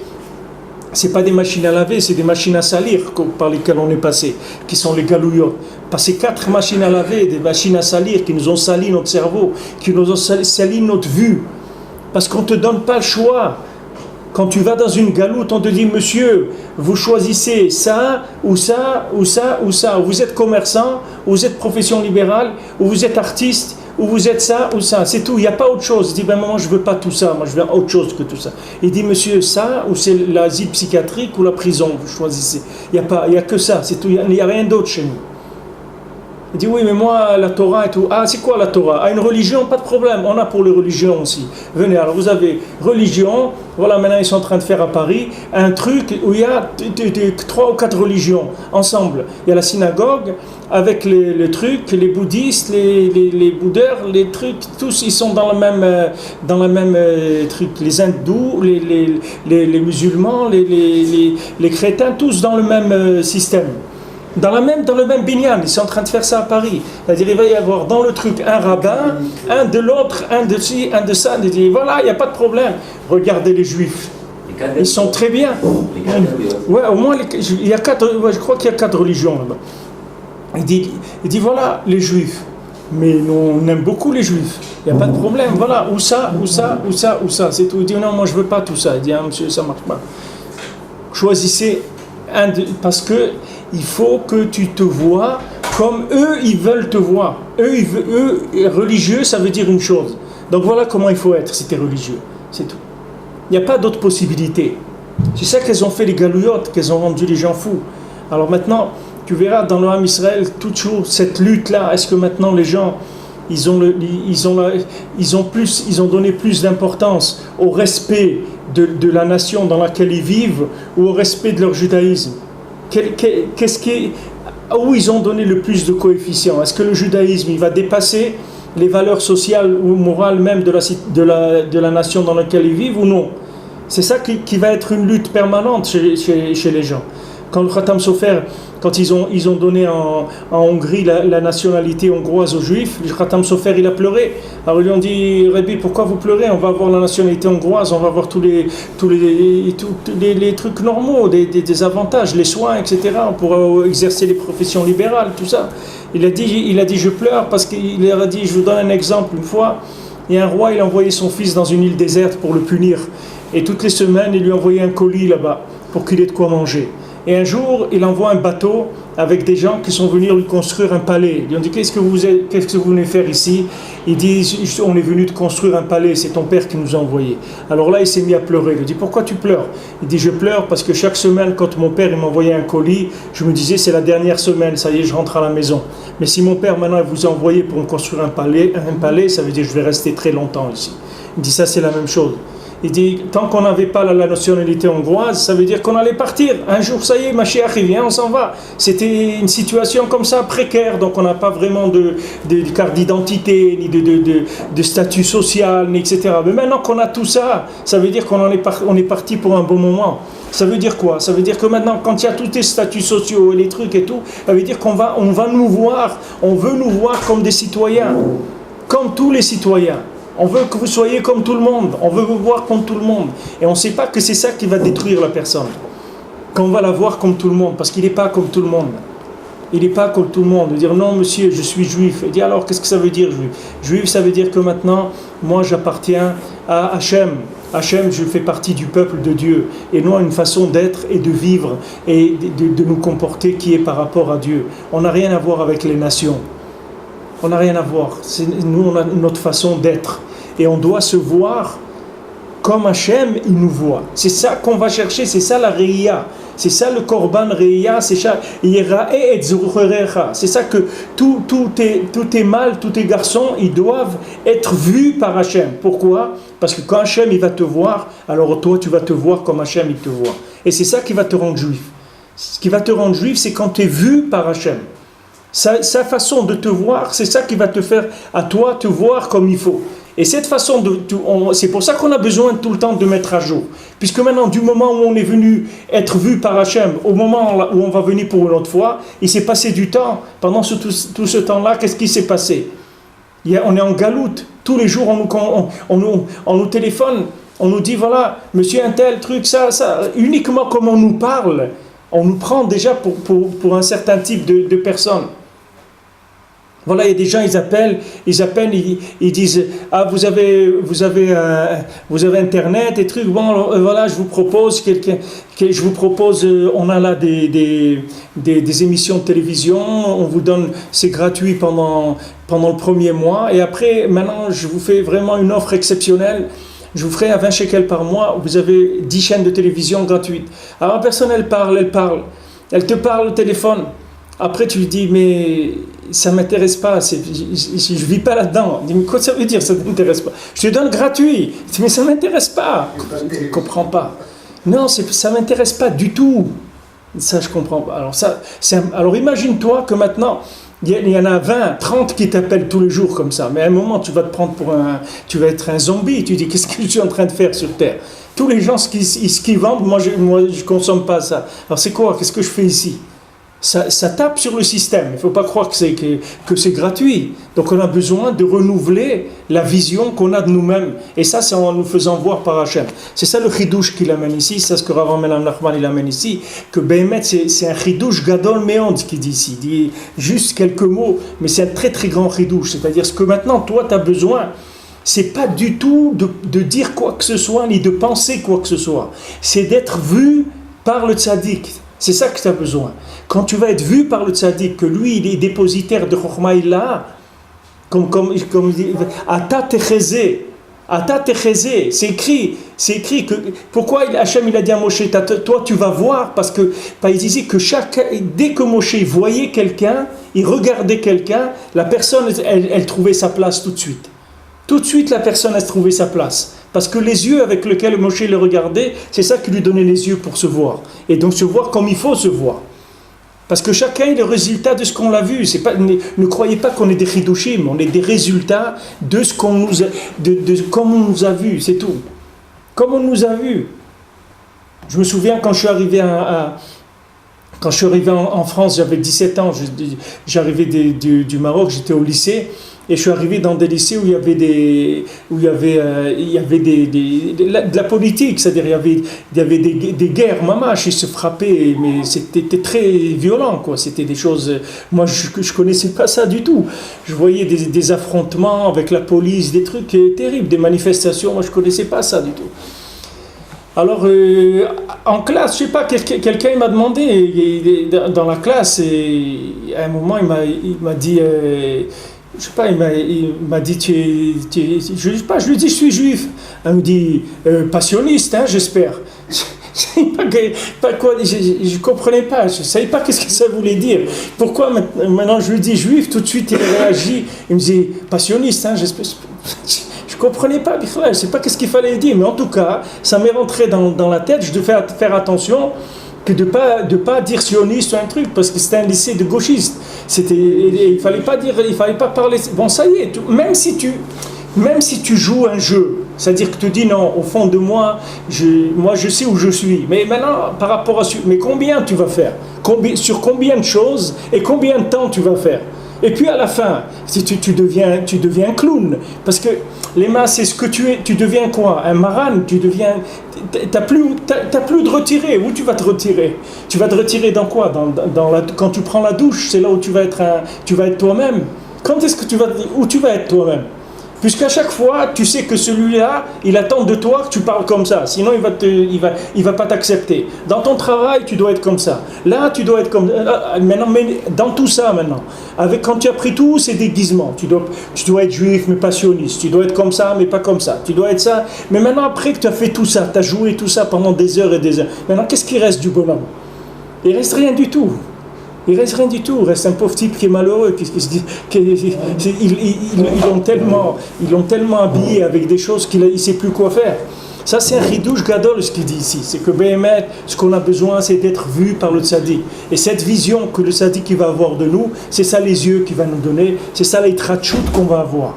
C'est pas des machines à laver, c'est des machines à salir par lesquelles on est passé, qui sont les galouillots. Passer 4 machines à laver, des machines à salir qui nous ont sali notre cerveau, qui nous ont sali notre vue. Parce qu'on ne te donne pas le choix. Quand tu vas dans une galoute, on te dit, monsieur, vous choisissez ça, ou ça, ou ça, ou ça. Vous êtes commerçant, ou vous êtes profession libérale, ou vous êtes artiste, ou vous êtes ça, ou ça. C'est tout, il n'y a pas autre chose. Il dit, maman, je ne veux pas tout ça, moi je veux autre chose que tout ça. Il dit, monsieur, ça, ou c'est l'asile psychiatrique, ou la prison, vous choisissez. Il n'y a que ça, c'est tout, il n'y a rien d'autre chez nous. Il dit oui mais moi la Torah et tout. Ah c'est quoi la Torah? Ah une religion, pas de problème, on a pour les religions aussi. Venez, alors vous avez religion, voilà maintenant ils sont en train de faire à Paris un truc où il y a 3 ou 4 religions ensemble. Il y a la synagogue avec les trucs, les bouddhistes, les bouddheurs, les trucs, tous ils sont dans le même truc. Les hindous, les musulmans, les crétins, tous dans le même système. Dans le même binyan, ils sont en train de faire ça à Paris. C'est-à-dire, il va y avoir dans le truc un rabbin, un de l'autre, un de ci, un de ça. Il dit, voilà, il n'y a pas de problème. Regardez les juifs. Ils sont très bien. Ouais, au moins, il y a je crois qu'il y a 4 religions là-bas. Il dit voilà, les juifs. Mais nous, on aime beaucoup les juifs. Il n'y a pas de problème. Voilà, ou ça, c'est tout. Il dit non, moi je veux pas tout ça. Il dit ah, monsieur, ça marche pas. Choisissez parce que il faut que tu te vois comme eux, ils veulent te voir. Eux, religieux, ça veut dire une chose. Donc voilà comment il faut être si tu es religieux. C'est tout. Il n'y a pas d'autre possibilité. C'est ça qu'elles ont fait les galouillottes, qu'elles ont rendu les gens fous. Alors maintenant, tu verras dans le Ham Israël, toujours cette lutte-là. Est-ce que maintenant les gens, ils ont donné plus d'importance au respect de la nation dans laquelle ils vivent ou au respect de leur judaïsme? Où ils ont donné le plus de coefficients? Est-ce que le judaïsme il va dépasser les valeurs sociales ou morales même de la nation dans laquelle ils vivent ou non? C'est ça qui va être une lutte permanente chez les gens. Quand le Khatam Sofer, quand ils ont donné en Hongrie la nationalité hongroise aux Juifs, le Khatam Sofer il a pleuré. Alors ils lui ont dit Rabbi, pourquoi vous pleurez? On va avoir la nationalité hongroise, on va avoir tous les trucs normaux, des avantages, les soins, etc. On pourra exercer les professions libérales, tout ça. Il a dit je pleure parce qu'il leur a dit, je vous donne un exemple, une fois, il y a un roi, il a envoyé son fils dans une île déserte pour le punir. Et toutes les semaines, il lui envoyait un colis là-bas pour qu'il ait de quoi manger. Et un jour, il envoie un bateau avec des gens qui sont venus lui construire un palais. Ils lui ont dit, qu'est-ce que vous venez faire ici? Il dit, on est venu te construire un palais, c'est ton père qui nous a envoyé. Alors là, il s'est mis à pleurer. Il lui dit, pourquoi tu pleures? Il dit, je pleure parce que chaque semaine, quand mon père il m'envoyait un colis, je me disais, c'est la dernière semaine, ça y est, je rentre à la maison. Mais si mon père maintenant il vous a envoyé pour me construire un palais, ça veut dire que je vais rester très longtemps ici. Il dit, ça c'est la même chose. Il dit, tant qu'on n'avait pas la nationalité hongroise, ça veut dire qu'on allait partir. Un jour, ça y est, Mashiach, il vient, on s'en va. C'était une situation comme ça, précaire, donc on n'a pas vraiment de carte d'identité, ni de statut social, ni etc. Mais maintenant qu'on a tout ça, ça veut dire qu'on est parti pour un bon moment. Ça veut dire quoi? Ça veut dire que maintenant, quand il y a tous les statuts sociaux et les trucs et tout, ça veut dire on va nous voir, on veut nous voir comme des citoyens, comme tous les citoyens. On veut que vous soyez comme tout le monde. On veut vous voir comme tout le monde. Et on ne sait pas que c'est ça qui va détruire la personne. Qu'on va la voir comme tout le monde. Parce qu'il n'est pas comme tout le monde. Il n'est pas comme tout le monde. Dire non monsieur, je suis juif. Il dit alors qu'est-ce que ça veut dire juif? Juif ça veut dire que maintenant, moi j'appartiens à Hachem. Hachem, je fais partie du peuple de Dieu. Et non une façon d'être et de vivre et de nous comporter qui est par rapport à Dieu. On n'a rien à voir avec les nations. On n'a rien à voir. Nous, on a notre façon d'être. Et on doit se voir comme Hachem, il nous voit. C'est ça qu'on va chercher, c'est ça la Reïa. C'est ça le Korban Reïa, c'est ça C'est ça que tous tes mâles, tous tes garçons, ils doivent être vus par Hachem. Pourquoi? Parce que quand Hachem il va te voir, alors toi tu vas te voir comme Hachem il te voit. Et c'est ça qui va te rendre juif. Ce qui va te rendre juif, c'est quand tu es vu par Hachem. Sa façon de te voir, c'est ça qui va te faire à toi te voir comme il faut. Et cette façon c'est pour ça qu'on a besoin tout le temps de mettre à jour. Puisque maintenant, du moment où on est venu être vu par Hachem, au moment où on va venir pour une autre fois, il s'est passé du temps. Pendant tout ce temps-là, qu'est-ce qui s'est passé? On est en galoute. Tous les jours, on nous téléphone. On nous dit, voilà, monsieur un tel, truc, ça. Uniquement comme on nous parle, on nous prend déjà pour un certain type de personnes. Voilà, il y a des gens, ils appellent, ils disent ah vous avez internet et trucs. Bon, alors, voilà, je vous propose on a là des émissions de télévision, on vous donne, c'est gratuit pendant le premier mois et après maintenant je vous fais vraiment une offre exceptionnelle. Je vous ferai à 20 shekels par mois, vous avez 10 chaînes de télévision gratuites. Alors la personne elle te parle au téléphone. Après tu lui dis mais ça ne m'intéresse pas, je ne vis pas là-dedans. Il dit mais quoi ça veut dire ça ne t'intéresse pas? Je te donne gratuit. Il dit mais ça ne m'intéresse pas. Je ne comprends pas. Non, ça ne m'intéresse pas du tout. Ça je ne comprends pas. Alors imagine-toi que maintenant il y en a 20, 30 qui t'appellent tous les jours comme ça. Mais à un moment tu vas te prendre tu vas être un zombie. Tu dis qu'est-ce que je suis en train de faire sur Terre? Tous les gens ce qu'ils vendent, moi je ne consomme pas ça. Alors c'est quoi? Qu'est-ce que je fais ici? Ça tape sur le système. Il ne faut pas croire que c'est gratuit. Donc on a besoin de renouveler la vision qu'on a de nous-mêmes. Et ça, c'est en nous faisant voir par Hachem. C'est ça le chidouche qu'il amène ici. C'est ce que Rav Melam Nachman il amène ici. Que Behemet, c'est un chidouche gadol meond qu'il dit ici. Il dit juste quelques mots, mais c'est un très très grand chidouche. C'est-à-dire ce que maintenant, toi, tu as besoin, c'est pas du tout de dire quoi que ce soit, ni de penser quoi que ce soit. C'est d'être vu par le tzaddik. C'est ça que tu as besoin. Quand tu vas être vu par le tzaddik, que lui, il est dépositaire de Chokhmah Illah, comme il dit, Ata techezé, c'est écrit que, pourquoi Hachem il a dit à Moshe, toi tu vas voir, parce que, il disait que dès que Moshe voyait quelqu'un, il regardait quelqu'un, la personne, elle trouvait sa place tout de suite. Tout de suite, la personne a trouvé sa place. Parce que les yeux avec lesquels Moshe le regardait, c'est ça qui lui donnait les yeux pour se voir. Et donc se voir comme il faut se voir. Parce que chacun est le résultat de ce qu'on l'a vu. Ne croyez pas qu'on est des chidushim, on est des résultats de ce qu'on nous a, de comme on nous a vu, c'est tout. Comme on nous a vu. Je me souviens quand je suis arrivé en France, j'avais 17 ans, j'arrivais du Maroc, j'étais au lycée. Et je suis arrivé dans des lycées où il y avait de la politique, c'est-à-dire il y avait des guerres, mamache, ils se frappaient, mais c'était très violent, quoi. C'était des choses, moi je connaissais pas ça du tout. Je voyais des affrontements avec la police, des trucs terribles, des manifestations, moi je connaissais pas ça du tout. Alors, en classe, je sais pas, quelqu'un m'a demandé, dans la classe, et à un moment il m'a dit... je sais pas, il m'a dit, je sais pas, je lui dis, je suis juif. Il me dit, passionniste, hein, j'espère. Je comprenais pas, je savais pas qu'est-ce que ça voulait dire. Pourquoi maintenant je lui dis juif, tout de suite il réagit, il me dit, passionniste, hein, j'espère. Je comprenais pas, je sais pas qu'est-ce qu'il fallait dire, mais en tout cas, ça m'est rentré dans la tête, je devais faire attention que de pas dire sioniste ou un truc, parce que c'était un lycée de gauchistes. Il fallait pas parler. Bon, ça y est, même si tu joues un jeu, c'est-à-dire que tu dis non, au fond de moi je sais où je suis. Mais maintenant, par rapport à mais combien tu vas faire, sur combien de choses et combien de temps tu vas faire. Et puis à la fin, si tu deviens un clown, parce que les masses, c'est ce que tu es. Tu deviens quoi? Un maran? T'as plus de retirer. Où tu vas te retirer? Tu vas te retirer dans quoi? Quand tu prends la douche, c'est là où tu vas être toi-même. Quand est-ce que où tu vas être toi-même? Puisqu'à chaque fois, tu sais que celui-là, il attend de toi que tu parles comme ça. Sinon, il va pas t'accepter. Dans ton travail, tu dois être comme ça. Là, tu dois être comme... Maintenant, mais dans tout ça, maintenant, quand tu as pris tous ces déguisements, tu dois être juif, mais pas sioniste. Tu dois être comme ça, mais pas comme ça. Tu dois être ça. Mais maintenant, après que tu as fait tout ça, tu as joué tout ça pendant des heures et des heures. Maintenant, qu'est-ce qui reste du bonhomme? Il reste rien du tout. Il reste rien du tout, il reste un pauvre type qui est malheureux, ils l'ont tellement habillé avec des choses qu'il ne sait plus quoi faire. Ça c'est un chidouche gadol ce qu'il dit ici, c'est que Behemet, ce qu'on a besoin c'est d'être vu par le tzaddik. Et cette vision que le tzaddik va avoir de nous, c'est ça les yeux qu'il va nous donner, c'est ça l'itratchout qu'on va avoir.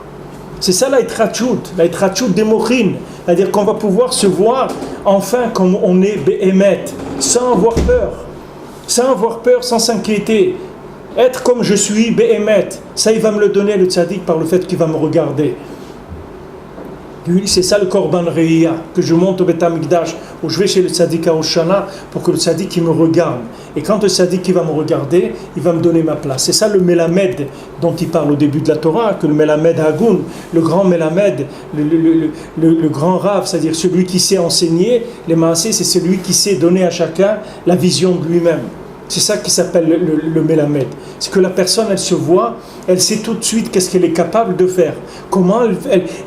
C'est ça l'itratchout des mochines, c'est-à-dire qu'on va pouvoir se voir enfin comme on est Behemet, sans avoir peur. Sans avoir peur, sans s'inquiéter. Être comme je suis, Behemet. Ça, il va me le donner, le tzaddik, par le fait qu'il va me regarder. C'est ça le Korban Re'iyah, que je monte au Beth Amikdash, où je vais chez le tzaddik à Hoshana, pour que le tzaddik il me regarde. Et quand le tzaddik il va me regarder, il va me donner ma place. C'est ça le Melamed dont il parle au début de la Torah, que le Melamed Hagoun, le grand Melamed, le grand Rav, c'est-à-dire celui qui sait enseigner, les Maasé, c'est celui qui sait donner à chacun la vision de lui-même. C'est ça qui s'appelle le Melamed. C'est que la personne, elle se voit, elle sait tout de suite qu'est-ce qu'elle est capable de faire. Comment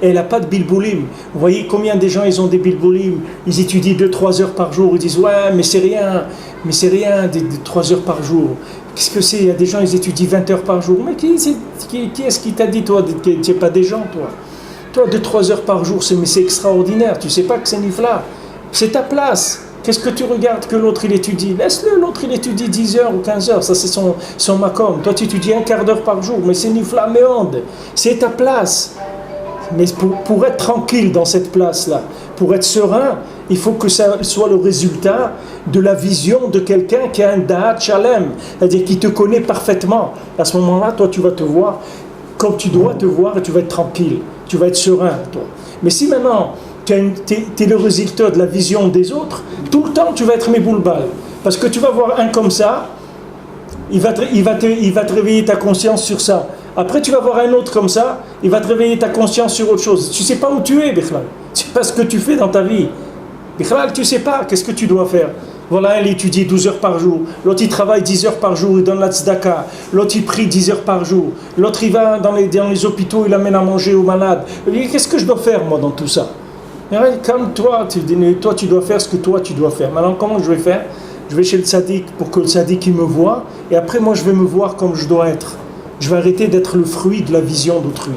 elle n'a pas de bilboulim. Vous voyez combien des gens ils ont des bilboulim. Ils étudient 2-3 heures par jour. Ils disent ouais, mais c'est rien, des 3 heures par jour. Qu'est-ce que c'est? Il y a des gens ils étudient 20 heures par jour. Mais qui est-ce qui t'a dit toi? Tu n'es pas des gens toi. Toi 2-3 heures par jour, c'est extraordinaire. Tu sais pas que c'est nifla. C'est ta place. Qu'est-ce que tu regardes que l'autre il étudie? Laisse-le, l'autre il étudie 10 heures ou 15 heures, ça c'est son makom. Toi tu étudies un quart d'heure par jour, mais c'est nifla méonde, c'est ta place. Mais pour être tranquille dans cette place-là, pour être serein, il faut que ça soit le résultat de la vision de quelqu'un qui a un da'at shalem, c'est-à-dire qui te connaît parfaitement. À ce moment-là, toi, tu vas te voir comme tu dois te voir et tu vas être tranquille, tu vas être serein, toi. Mais si maintenant, tu es le résultat de la vision des autres, tout le temps, tu vas être méboulbal. Parce que tu vas voir un comme ça, il va te réveiller ta conscience sur ça. Après, tu vas voir un autre comme ça, il va te réveiller ta conscience sur autre chose. Tu ne sais pas où tu es, Bichlal. Tu ne sais pas ce que tu fais dans ta vie. Bichlal, tu ne sais pas qu'est-ce que tu dois faire. Voilà, il étudie 12 heures par jour. L'autre, il travaille 10 heures par jour, il donne la tzedaka. L'autre, il prie 10 heures par jour. L'autre, il va dans les hôpitaux, il amène à manger aux malades. Il dit, qu'est-ce que je dois faire, moi, dans tout ça? Comme toi, tu dois faire ce que toi, tu dois faire. Maintenant, comment je vais faire? Je vais chez le tzaddik pour que le tzaddik il me voie. Et après, moi, je vais me voir comme je dois être. Je vais arrêter d'être le fruit de la vision d'autrui.